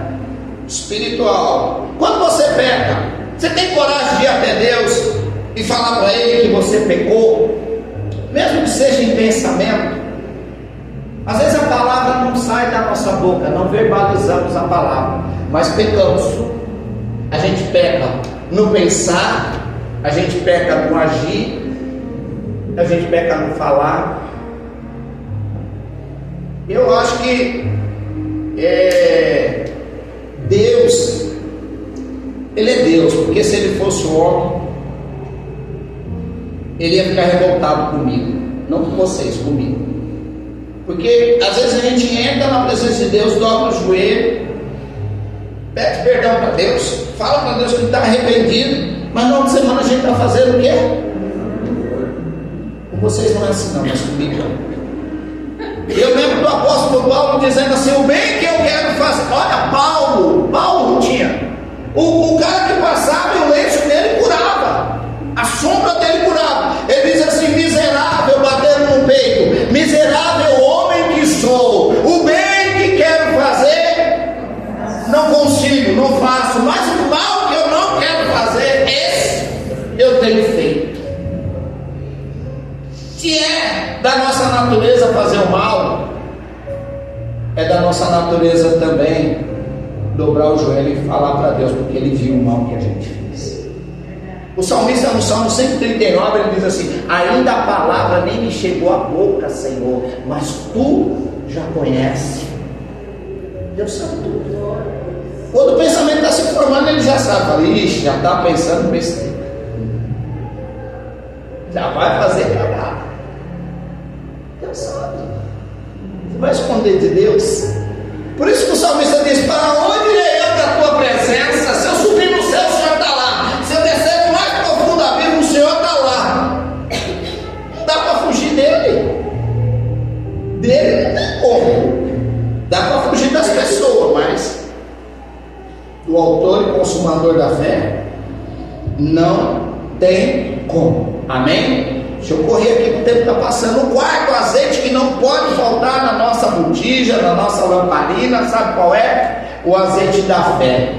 espiritual. Quando você peca, você tem coragem de ir até Deus e falar para Ele que você pecou? Mesmo que seja em pensamento. Às vezes a palavra não sai da nossa boca, não verbalizamos a palavra, mas pecamos. A gente peca no pensar, a gente peca no agir, a gente peca no falar. Eu acho que Deus, Ele é Deus, porque se Ele fosse homem, Ele ia ficar revoltado comigo, não com vocês, comigo. Porque às vezes a gente entra na presença de Deus, dobra o joelho, pede perdão para Deus, fala para Deus que está arrependido, mas na outra semana a gente está fazendo o quê? Com vocês não é assim não, mas comigo não. Eu lembro do apóstolo Paulo dizendo assim: o bem que eu quero fazer. Olha, Paulo tinha o cara que passava e o lenço dele curava, a sombra dele curava. Ele diz assim: miserável, batendo no peito, miserável homem que sou, o bem que quero fazer não consigo, não faço, mas o mal que eu não quero fazer, esse eu tenho feito. Se é da nossa natureza fazer o mal, é da nossa natureza também dobrar o joelho e falar para Deus, porque Ele viu o mal que a gente fez. O salmista no Salmo 139 ele diz assim: ainda a palavra nem me chegou à boca, Senhor, mas Tu já conheces. Deus sabe tudo. Quando o pensamento está se formando, Ele já sabe. Fala: ixi, já está pensando besteira, já vai fazer cagada. Deus sabe. Você vai esconder de Deus? Por isso que o salmista diz: para onde irei eu da Tua presença? Se eu subir no céu, o Senhor está lá. Se eu descer no mais profundo abismo, o Senhor está lá. Não dá para fugir dele. Dele não tem como. Dá para fugir das pessoas, mas do autor e consumador da fé não tem como. Amém? Deixa eu correr aqui, que o tempo está passando. O quarto azeite que não pode faltar na nossa botija, na nossa lamparina, sabe qual é? O azeite da fé.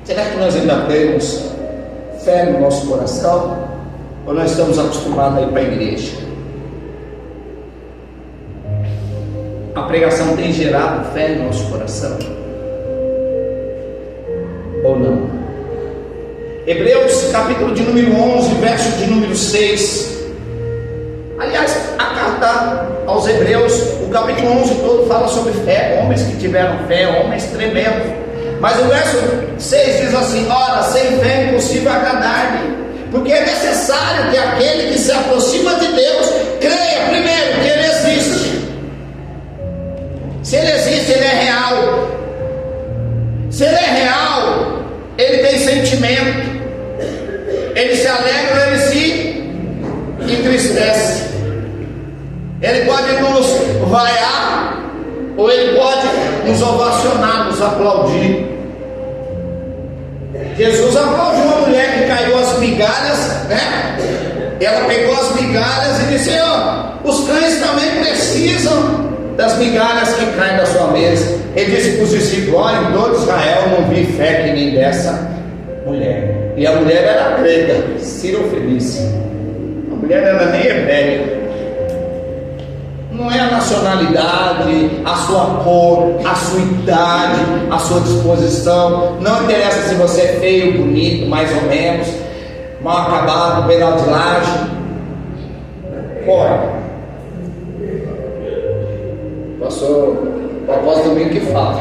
Será que nós ainda temos fé no nosso coração? Ou nós estamos acostumados a ir para a igreja? A pregação tem gerado fé no nosso coração? Ou não? Hebreus capítulo de número 11, verso de número 6. Aliás, a carta aos Hebreus, o capítulo 11 todo fala sobre fé, homens que tiveram fé, homens tremendos. Mas o verso 6 diz assim: ora, sem fé é impossível agradar-lhe, porque é necessário que aquele que se aproxima de Deus creia primeiro que Ele existe. Se Ele existe, Ele é real. Se Ele é real, Ele tem sentimento. Ele se alegra, Ele se entristece. Ele Ele pode nos vaiar, ou ele pode nos ovacionar, nos aplaudir. Jesus aplaudiu uma mulher que caiu as migalhas, né? Ela pegou as migalhas e disse: ó, os cães também precisam das migalhas que caem da sua mesa. Ele disse para os discípulos: olha, em todo Israel não vi fé que nem dessa mulher. E a mulher era grega, Sirofenice. A mulher não era nem hebreia. Não é a nacionalidade, a sua cor, a sua idade, a sua disposição. Não interessa se você é feio, bonito, mais ou menos, mal acabado, penal de laje. Olha, o apóstolo domingo que fala: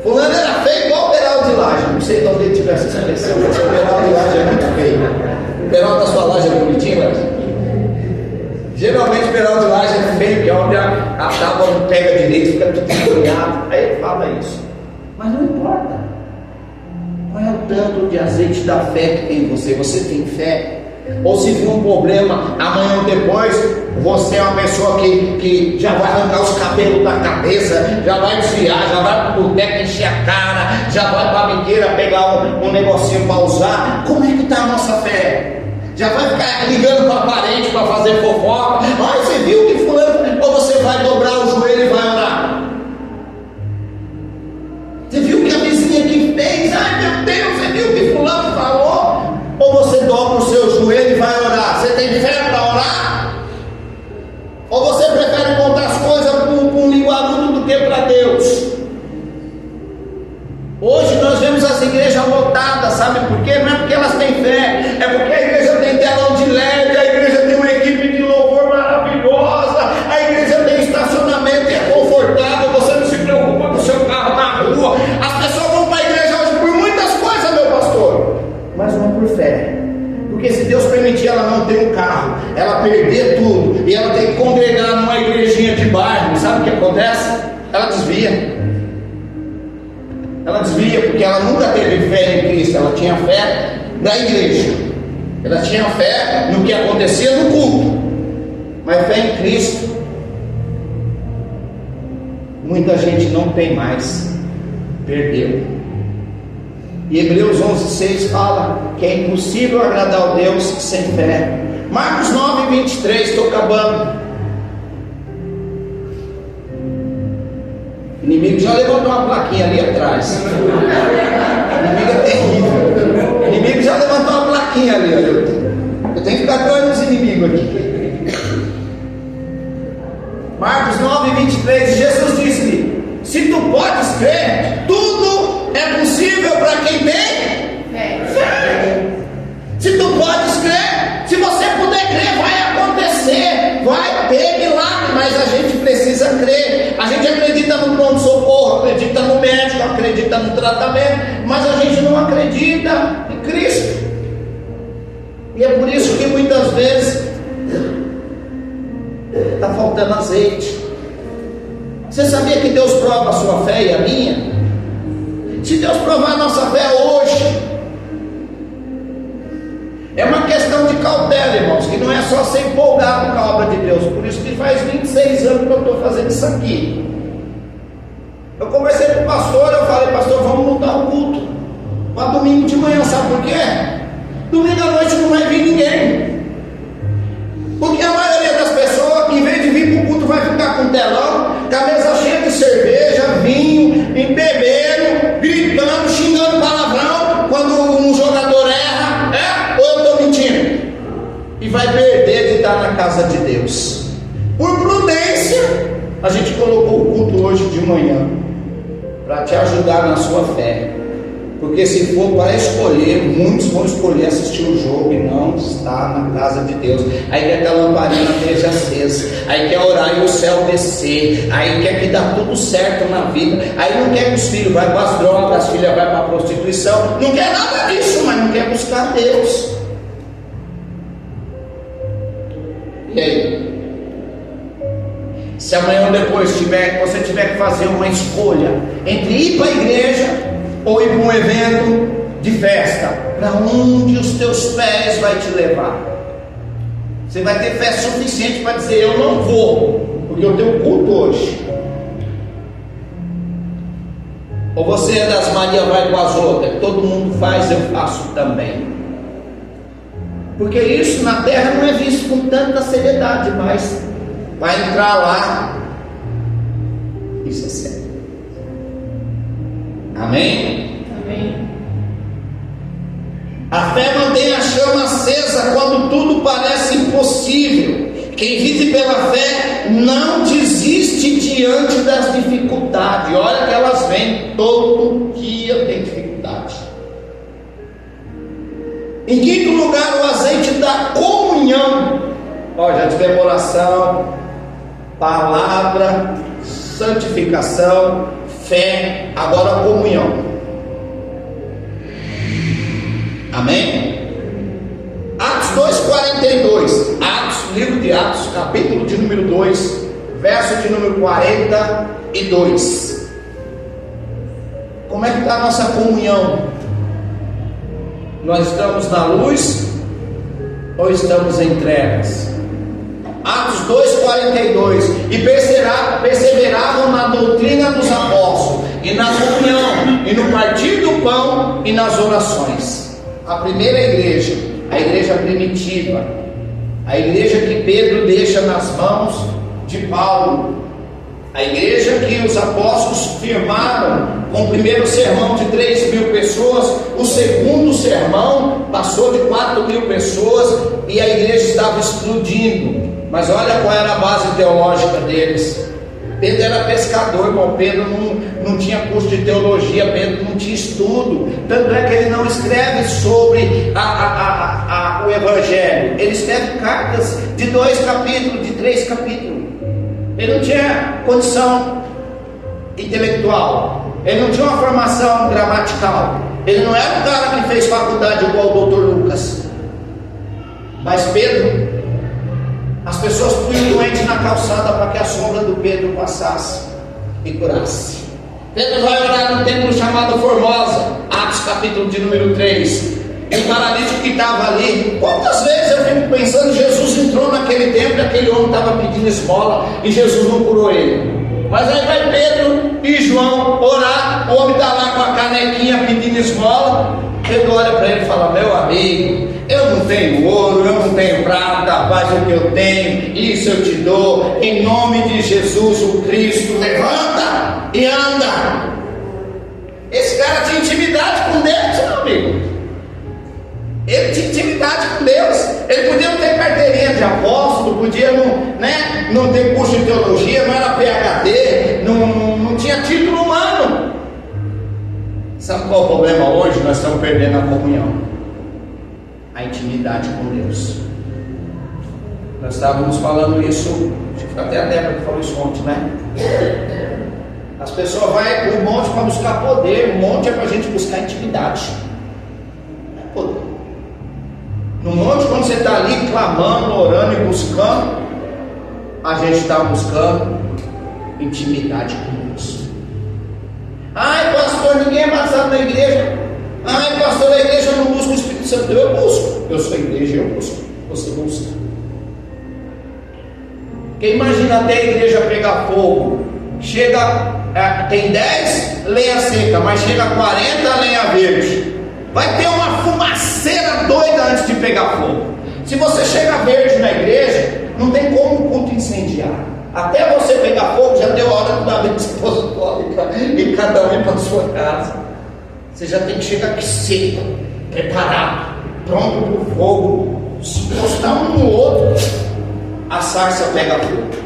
fulano era feio igual o Peral de Laje. Não sei de onde ele tivesse essa expressão, mas o Peral de Laje é muito feio. O Peral da sua laje é bonitinho, mas geralmente o Peral de Laje é feio, que é onde a tábua não pega direito, fica tudo encolhado. Aí ele fala isso. Mas não importa. Qual é o tanto de azeite da fé que tem em você? Você tem fé? Ou se vir um problema amanhã ou depois, você é uma pessoa que já vai arrancar os cabelos da cabeça, já vai desviar, já vai pro boteco encher a cara, já vai para a biqueira pegar um negocinho para usar. Como é que está a nossa fé? Já vai ficar ligando para parente para fazer fofoca. Ai, você viu que fulano? Ou você vai dobrar o joelho e vai orar? Você viu que a vizinha que fez? Ai meu Deus, você viu que fulano falou? Ou você dobra o seu joelho e vai orar? Você tem fé para orar? Ou você prefere contar as coisas com um linguarudo do que para Deus? Hoje nós vemos as igrejas lotadas, sabe por quê? Não é porque elas têm fé, é porque a igreja tem telão de LED, a igreja tem uma equipe de louvor maravilhosa, a igreja tem estacionamento e é confortável, você não se preocupa com o seu carro na rua. As pessoas vão para a igreja hoje por muitas coisas, meu pastor, mas não por fé. Porque se Deus permitir ela não ter um carro, ela perder tudo, e ela tem que congregar numa igrejinha de bairro, sabe o que acontece? Ela desvia. Ela desvia porque ela nunca teve fé em Cristo. Ela tinha fé na igreja, ela tinha fé no que acontecia no culto, mas fé em Cristo muita gente não tem mais, perdeu. E Hebreus 11:6 fala que é impossível agradar a Deus sem fé. Marcos 9:23, estou acabando. O inimigo já levantou uma plaquinha ali atrás. O inimigo é terrível. O inimigo já levantou uma plaquinha ali. Eu tenho que ficar de olho nos inimigos aqui. Marcos 9:23, Jesus disse: se tu podes crer, tudo é possível para quem tem fé. Se tu podes crer, se você puder crer, vai acontecer, vai ter milagre, mas a gente precisa crer. A gente acredita no pronto-socorro, acredita no médico, acredita no tratamento, mas a gente não acredita em Cristo. E é por isso que muitas vezes está faltando azeite. Você sabia que Deus prova a sua fé e a minha? Se Deus provar a nossa fé hoje, é uma questão de cautela, irmãos, que não é só ser empolgado com a obra de Deus. Por isso que faz 26 anos que eu estou fazendo isso aqui. Eu conversei com o pastor, eu falei: pastor, vamos mudar o culto para domingo de manhã, sabe por quê? Domingo à noite não vai vir ninguém. Porque a maioria das pessoas, em vez de vir para o culto, vai ficar com telão, com a mesa cheia de cerveja, vinho, bebendo, gritando, xingando palavrão quando um jogador erra. Ou eu estou mentindo? E vai perder de estar na casa de Deus. Por prudência, a gente colocou o culto hoje de manhã para te ajudar na sua fé. Porque se for para escolher, muitos vão escolher assistir o jogo e não estar na casa de Deus. Aí quer que a lamparina esteja acesa, aí quer orar e o céu descer, aí quer que dá tudo certo na vida, aí não quer que os filhos vão para as drogas, as filhas vão para a prostituição, não quer nada disso, mas não quer buscar Deus. E aí? Se amanhã ou depois você tiver que fazer uma escolha entre ir para a igreja ou ir para um evento de festa, para onde os teus pés vai te levar? Você vai ter fé suficiente para dizer: eu não vou, porque eu tenho culto hoje. Ou você é das Maria vai com as outras, todo mundo faz, eu faço também. Porque isso na terra não é visto com tanta seriedade, mas vai entrar lá, isso é sério. Amém? Amém. A fé mantém a chama acesa quando tudo parece impossível. Quem vive pela fé não desiste diante das dificuldades. Olha que elas vêm, todo dia tem dificuldade. Em quinto lugar, o azeite da comunhão. Ó, já tivemos oração, palavra, santificação, fé, agora comunhão. Amém? Atos 2:42. Atos, livro de Atos, capítulo de número 2, verso de número 42. Como é que está a nossa comunhão? Nós estamos na luz ou estamos em trevas? Atos 2:42. E perseveravam na doutrina dos apóstolos, e na comunhão, e no partir do pão, e nas orações. A primeira igreja, a igreja primitiva, a igreja que Pedro deixa nas mãos de Paulo, a igreja que os apóstolos firmaram com o primeiro sermão de 3.000 pessoas, o segundo sermão passou de 4.000 pessoas e a igreja estava explodindo. Mas olha qual era a base teológica deles. Pedro era pescador, irmão. Pedro não tinha curso de teologia, Pedro não tinha estudo. Tanto é que ele não escreve sobre o Evangelho. Ele escreve cartas de 2 capítulos, de 3 capítulos. Ele não tinha condição intelectual, ele não tinha uma formação gramatical, ele não era um cara que fez faculdade igual o Dr. Lucas. Mas Pedro, as pessoas punham doente na calçada para que a sombra do Pedro passasse e curasse. Pedro vai orar num templo chamado Formosa, Atos capítulo de número 3. E o paralítico que estava ali, quantas vezes eu fico pensando, Jesus entrou naquele templo e aquele homem estava pedindo esmola e Jesus não curou ele. Mas aí vai Pedro e João orar, o homem está lá com a canequinha pedindo esmola. Pedro olha para ele e fala: meu amigo, eu não tenho ouro, eu não tenho prata, mas o que eu tenho, isso eu te dou, em nome de Jesus o Cristo, levanta e anda. Esse cara tinha intimidade com Deus, meu amigo. Ele tinha intimidade com Deus. Ele podia não ter carteirinha de apóstolo, podia não ter curso de teologia, não era PhD, não tinha título humano. Sabe qual é o problema hoje? Nós estamos perdendo a comunhão, a intimidade com Deus. Nós estávamos falando isso, acho que foi até a Débora que falou isso ontem, né? As pessoas vão para o monte para buscar poder, o monte é para a gente buscar intimidade. Não é poder. No monte, quando você está ali clamando, orando e buscando, a gente está buscando intimidade com Deus. Ai, pastor, ninguém é batizado na igreja. Ai, pastor, na igreja eu não busco o Espírito Santo. Eu busco. Eu sou a igreja, eu busco. Você busca. Porque imagina até a igreja pegar fogo. Chega, tem 10 lenha seca, mas chega 40 lenha verde. Vai ter uma fumaceira doida antes de pegar fogo. Se você chega verde na igreja, não tem como o culto incendiar. Até você pegar fogo, já deu a hora da bênção apostólica e cada um ir para a sua casa. Você já tem que chegar aqui seco, preparado, pronto para o fogo. Se encostar um no outro, a sarça pega fogo.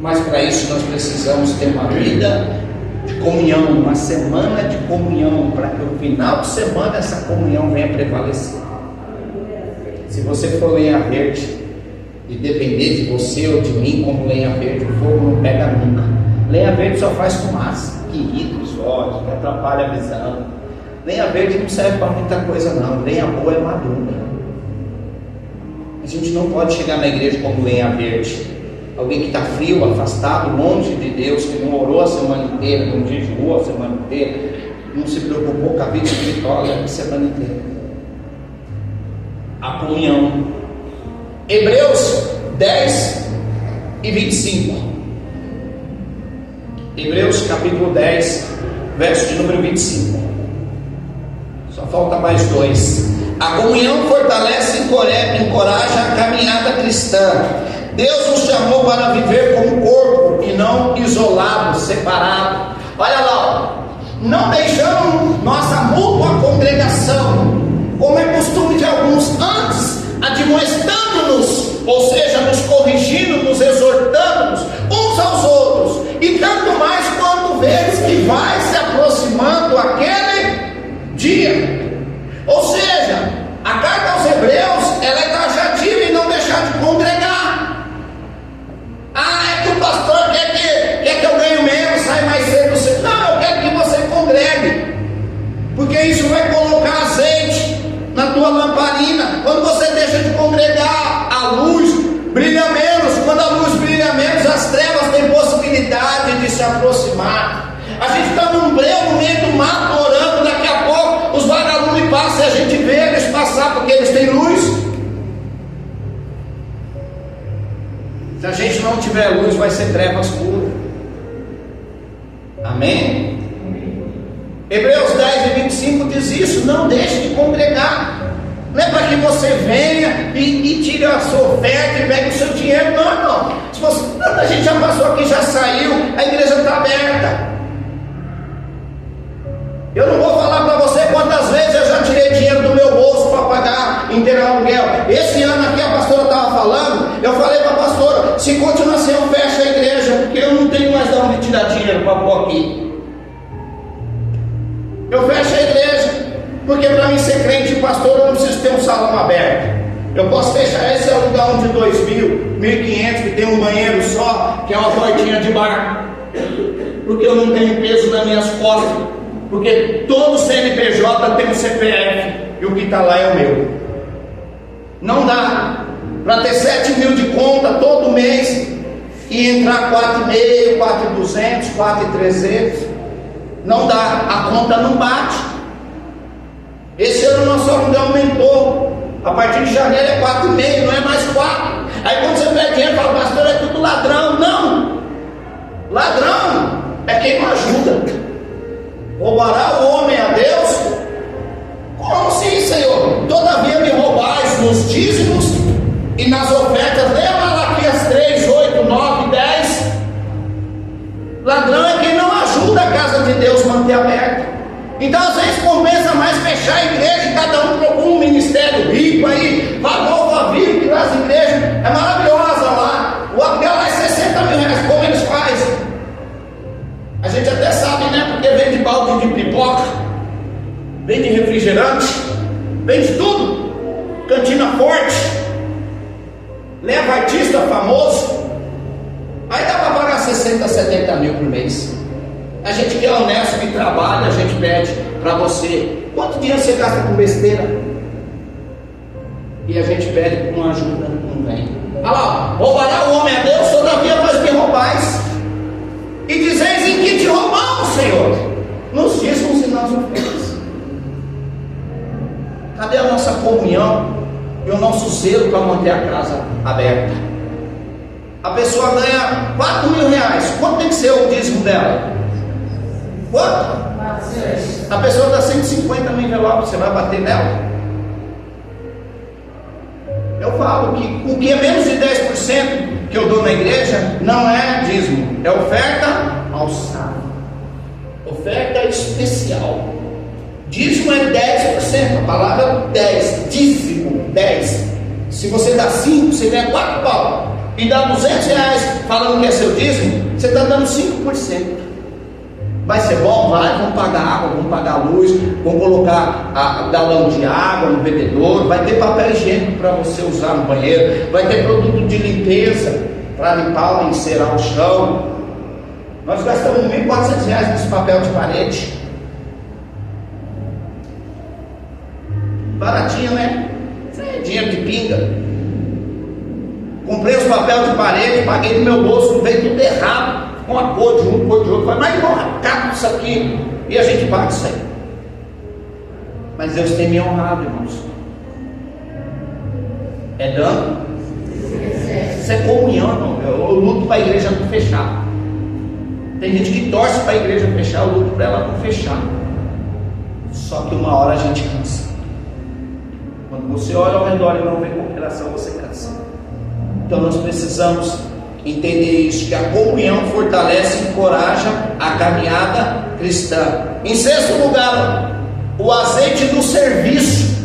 Mas para isso nós precisamos ter uma vida de comunhão, uma semana de comunhão, para que no final de semana essa comunhão venha prevalecer. Se você for lenha verde e depender de você ou de mim como lenha verde, o fogo não pega nunca. Lenha verde só faz fumaça, que irrita os olhos, que atrapalha a visão. Lenha verde não serve para muita coisa não, lenha boa é madura. A gente não pode chegar na igreja como lenha verde. Alguém que está frio, afastado, longe de Deus, que não orou a semana inteira, não jejuou a semana inteira, não se preocupou com a vida espiritual a semana inteira. A comunhão Hebreus 10 e 25. Hebreus capítulo 10, verso de número 25. Só falta mais dois. A comunhão fortalece e encoraja a caminhada cristã. Deus nos chamou para viver como corpo e não isolado, separado. Olha lá, não deixando nossa mútua congregação, como é costume de alguns, antes admoestando-nos, ou seja, nos corrigindo, nos exortando-nos uns aos outros, e tanto mais quanto vês que vai se aproximando aquele dia. Ou seja, a carta aos Hebreus, ela é taxativa em não deixar de congregar. É que o pastor quer que eu ganhe menos, saia mais cedo. Não, eu quero que você congregue, porque isso vai colocar azeite na tua lamparina. Quando você deixa de congregar, a luz brilha menos. Quando a luz brilha menos, as trevas têm possibilidade de se aproximar. A gente está num breu, no meio do mato, orando. Daqui a pouco os vagalumes passam e a gente vê eles passar, porque eles têm luz. Se a gente não tiver luz, vai ser trevas puras. Amém? Hebreus 10 e 25 diz isso: não deixe de congregar. Não é para que você venha e tire a sua oferta e pegue o seu dinheiro. Não. Se você, a gente já passou aqui, já saiu, a igreja está aberta. Eu não vou falar para você quantas vezes eu já tirei dinheiro do meu bolso para pagar inteiro aluguel. Esse ano aqui a pastora estava falando, eu falei para a pastora: se continuar assim eu fecho a igreja, porque eu não tenho mais de onde tirar dinheiro para pôr aqui. Eu fecho a igreja, porque para mim ser crente e pastor eu não preciso ter um salão aberto. Eu posso fechar esse alugar um de 2.000, 1.500, que tem um banheiro só, que é uma portinha de bar, porque eu não tenho peso nas minhas costas, porque todo CNPJ tem um CPF e o que está lá é o meu. Não dá para ter 7.000 de conta todo mês e entrar 4.500, 4.200, 4.300. Não dá, a conta não bate. Esse ano nosso aluguel aumentou. A partir de janeiro é 4,5, não é mais 4. Aí quando você pede dinheiro, fala: pastor, é tudo ladrão. Não, ladrão é quem não ajuda. Roubará o homem a Deus? Como assim, Senhor? Todavia me roubais nos dízimos e nas ofertas. Leia Malaquias 3, 8, 9, 10. Ladrão é quem não ajuda a casa de Deus manter aberta. Então às vezes compensa mais fechar a igreja e cada um procura um ministério rico aí. Pagou a vida, que nas igrejas é maravilhosa lá. O aluguel lá é 60 mil reais. Como eles fazem? A gente até sabe, né? Porque vende balde de pipoca, vende refrigerante, vende tudo. Cantina forte, leva artista famoso. Aí dá para pagar 60, 70 mil por mês. A gente que é honesto, que trabalha, a gente pede para você: quanto dinheiro você gasta com besteira? E a gente pede com ajuda, não vem. Olha lá: roubará o homem a Deus, todavia vós me roubais. E dizeis: em que te roubamos, Senhor? Nos dízimos e nas ofertas. Cadê a nossa comunhão e o nosso zelo para manter a casa aberta? A pessoa ganha 4.000 reais. Quanto tem que ser o dízimo dela? Quanto? A pessoa dá 150 mil envelopes, você vai bater nela? Eu falo que o que é menos de 10% que eu dou na igreja não é dízimo, é oferta alçada, oferta especial. Dízimo é 10%, a palavra 10, dízimo, 10. Se você dá 5, você ganha 4 pau. E dá 200 reais falando que é seu dízimo, você está dando 5%. Vai ser bom? Vai, vamos pagar água, vamos pagar luz, vamos colocar galão de água no bebedouro, vai ter papel higiênico para você usar no banheiro, vai ter produto de limpeza para limpar ou encerar o chão. Nós gastamos R$1.400 nesse papel de parede. Baratinho, né? Isso é dinheiro de pinga. Comprei os papéis de parede, paguei do meu bolso, veio tudo errado, com a cor de um, cor de outro. Falei: mas irmão, acaba isso aqui. E a gente paga isso aí. Mas Deus tem me honrado, irmãos. É dando, Isso é comunhão, irmão. Eu luto para a igreja não fechar. Tem gente que torce para a igreja fechar, eu luto para ela não fechar. Só que uma hora a gente cansa. Quando você olha ao redor e não vê cooperação, você cansa. Então nós precisamos entender isso, que a comunhão fortalece e encoraja a caminhada cristã. Em sexto lugar, o azeite do serviço.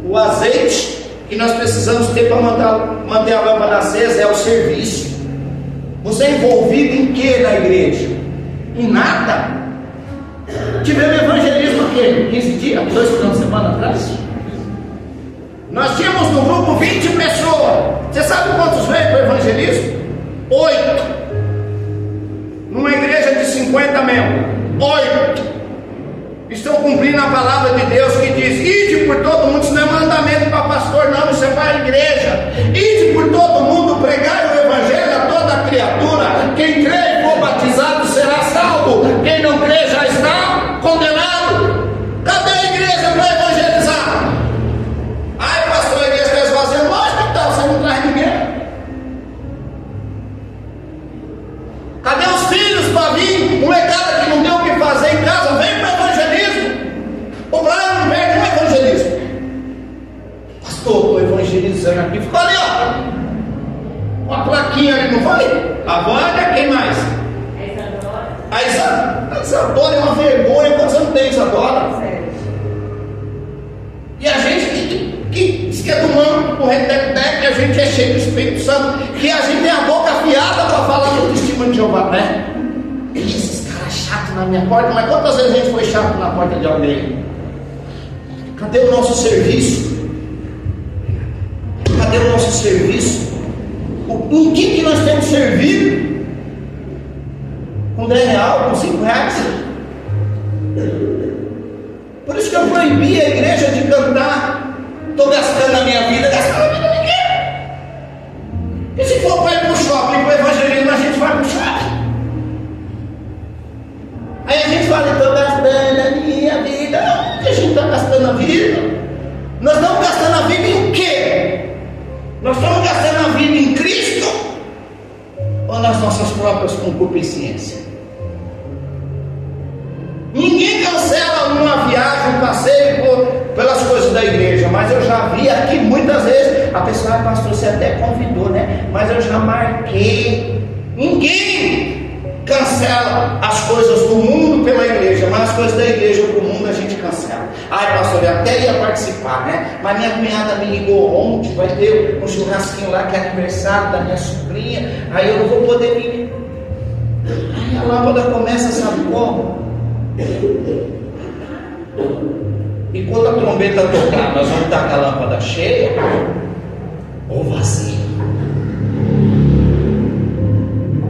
O azeite que nós precisamos ter para manter a lâmpada acesa é o serviço. Você é envolvido em que na igreja? Em nada. Tivemos evangelismo aqui 15 dias, 2 finais de semana atrás. Nós tínhamos no grupo 20 pessoas. Você sabe quantos veio para o evangelismo? 8. Numa igreja de 50 membros, 8 estão cumprindo a palavra de Deus que diz: ide por todo mundo. Isso não é mandamento para pastor, não, isso é para a igreja. Ide por todo mundo, pregai o evangelho a toda criatura. Quem crê e for batizado será salvo, quem não crê já está condenado. Cadê a igreja para evangelizar? Ai, pastor, a igreja está esvaziando. Lógico que está, você não traz ninguém. Cadê os filhos para vir? Molecada que não tem o que fazer em casa, vem para o evangelismo. O Brian não perde o evangelismo. Pastor, estou evangelizando aqui. Ficou ali, ó. Uma plaquinha ali, não foi? A Vânia, quem mais? A Isadora é uma vergonha. Quantos anos tem Isadora? E a gente que diz que é do manto, do retec, que a gente é cheio do Espírito Santo, que a gente tem a boca afiada para falar do testemunho de Jeová, né? E esses caras chatos na minha porta, mas quantas vezes a gente foi chato na porta de alguém? Cadê o nosso serviço? Cadê o nosso serviço? Em que nós temos servido? Com 10 reais, com 5 reais? Por isso que eu proibi a igreja de cantar. Estou gastando a minha vida. Gastando a vida de quê? E se for para ir para o shopping, para o evangelismo, a gente vai para o shopping. Aí a gente fala: estou gastando a minha vida. Não, que a gente está gastando a vida. Nós estamos gastando a vida em quê? Nós estamos gastando a vida em Cristo ou nas nossas próprias concupiscências? Ninguém cancela uma viagem, um passeio pelas coisas da igreja, mas eu já vi aqui muitas vezes a pessoa: pastor, você até convidou, né? Mas eu já marquei. Ninguém cancela as coisas do mundo pela igreja, mas as coisas da igreja para o mundo a gente cancela. Ai, pastor, eu até ia participar, né? Mas minha cunhada me ligou ontem, vai ter um churrasquinho lá que é aniversário da minha sobrinha, aí eu não vou poder vir. Aí a lâmpada começa, sabe como? E quando a trombeta tocar, nós vamos estar com a lâmpada cheia ou vazia?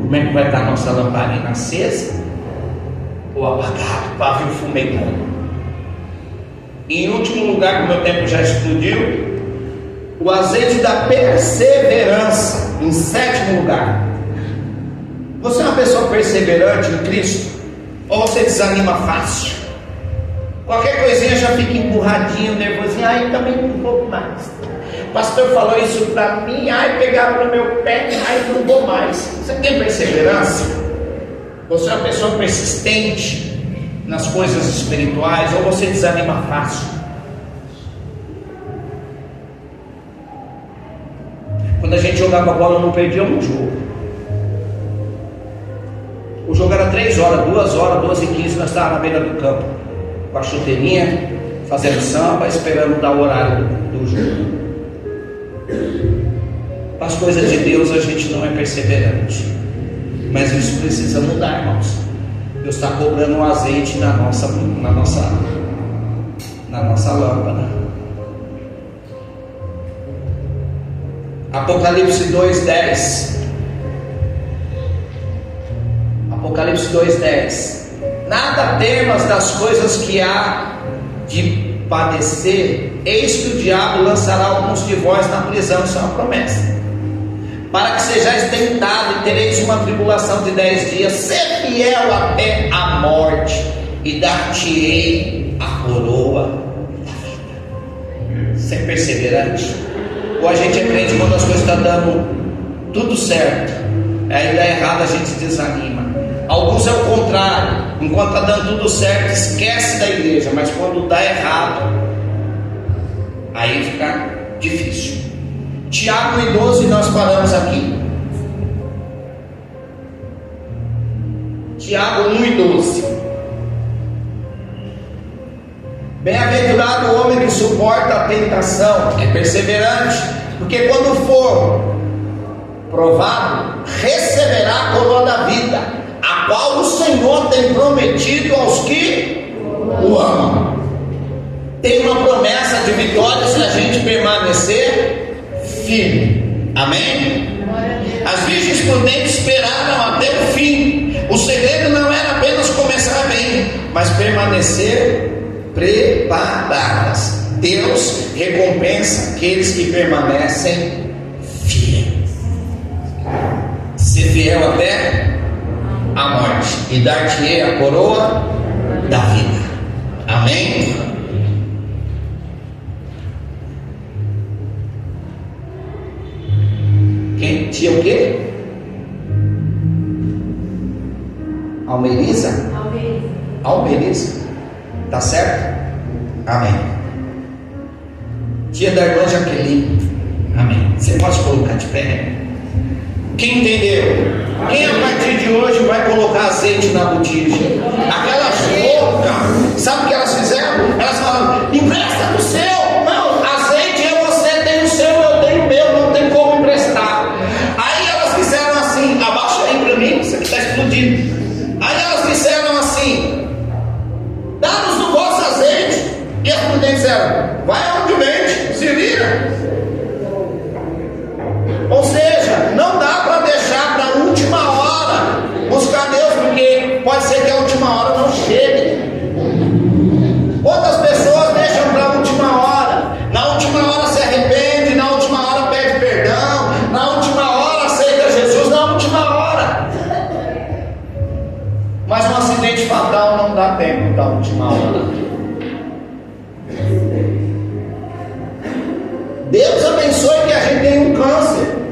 Como é que vai estar a nossa lamparina acesa ou apagada para ver o fumegão? E em último lugar, que o meu tempo já explodiu, o azeite da perseverança. Em sétimo lugar, você é uma pessoa perseverante em Cristo? Ou você desanima fácil? Qualquer coisinha já fica empurradinho, nervosinho. Ai, também não vou mais. O pastor falou isso para mim. Ai, pegaram no meu pé. Ai, não vou mais. Você tem perseverança? Você é uma pessoa persistente nas coisas espirituais? Ou você desanima fácil? Quando a gente jogava bola, não perdia um jogo. O jogo era 3 horas, 2 horas, 2h15, nós estávamos na beira do campo, com a chuteirinha, fazendo samba, esperando dar o horário do jogo. As coisas de Deus a gente não é perseverante, mas isso precisa mudar, irmãos. Deus está cobrando um azeite na nossa lâmpada. Apocalipse 2:10. Apocalipse 2:10. Nada temas das coisas que há de padecer, eis que o diabo lançará alguns de vós na prisão. Isso é uma promessa, para que sejais tentados e tereis uma tribulação de 10 dias. Ser fiel até a morte, e dar-te-ei a coroa da vida. Ser perseverante. Ou a gente é crente quando as coisas estão dando tudo certo. Aí dá errado, a gente desanima. Alguns é o contrário, enquanto está dando tudo certo, esquece da igreja, mas quando dá errado, aí fica difícil. Tiago 1,12, nós paramos aqui. Tiago 1,12. Bem-aventurado o homem que suporta a tentação, é perseverante, porque quando for provado, receberá a coroa da vida, a qual o Senhor tem prometido aos que o amam. Tem uma promessa de vitória se a gente permanecer firme. Amém? As virgens prudentes esperaram até o fim. O segredo não era apenas começar bem, mas permanecer preparadas. Deus recompensa aqueles que permanecem fiéis. Ser fiel até a morte, e dar-te-ei a coroa da vida. Amém? Quem tinha o quê? Almeriza? Almeriza. Tá certo? Amém. Tia da irmã Jaqueline. Amém. Você pode colocar de pé? Quem entendeu? Quem a partir de hoje vai colocar azeite na botija? Aquelas loucas, sabe o que elas fizeram? Elas falaram: empresta do seu. Não, azeite é você, tem o seu, eu tenho o meu, não tem como emprestar. Aí elas disseram assim: abaixa aí para mim, isso aqui está explodindo. Aí elas disseram assim: dá-nos do vosso azeite. E as prudentes disseram: vai aonde vende, se vira. Ou seja, não dá para deixar para a última hora buscar Deus, porque pode ser que a última hora não chegue. Outras pessoas deixam para a última hora. Na última hora se arrepende, na última hora pede perdão, na última hora aceita Jesus, na última hora. Mas um acidente fatal não dá tempo da última hora. Deus abençoe que a gente tenha um câncer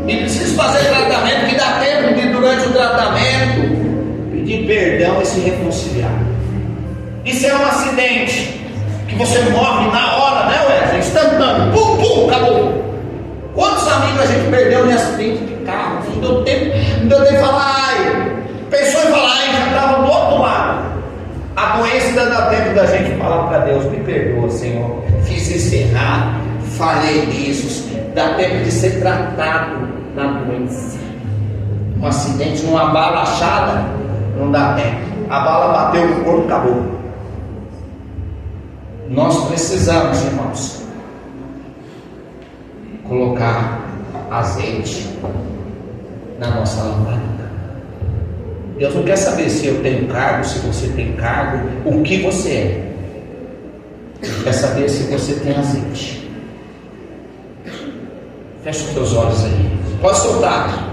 e precisa fazer tratamento, que dá tempo de, durante o tratamento, pedir perdão e se reconciliar. Isso é um acidente que você morre na hora, né, Wesley? Instantâneo, pum, pum, acabou. Quantos amigos a gente perdeu em acidente de carro? Não deu tempo de falar, ai, pensou em falar, ai, já estava do outro lado. A doença ainda dá tempo da gente falar para Deus: me perdoa, Senhor, fiz isso errado, falei nisso. Dá tempo de ser tratado na doença. Um acidente, numa bala achada, não dá tempo. A bala bateu no corpo, acabou. Nós precisamos, irmãos, colocar azeite na nossa lamparina. Deus não quer saber se eu tenho cargo, se você tem cargo, o que você é. Ele quer saber se você tem azeite. Fecha os teus olhos aí. Pode soltar.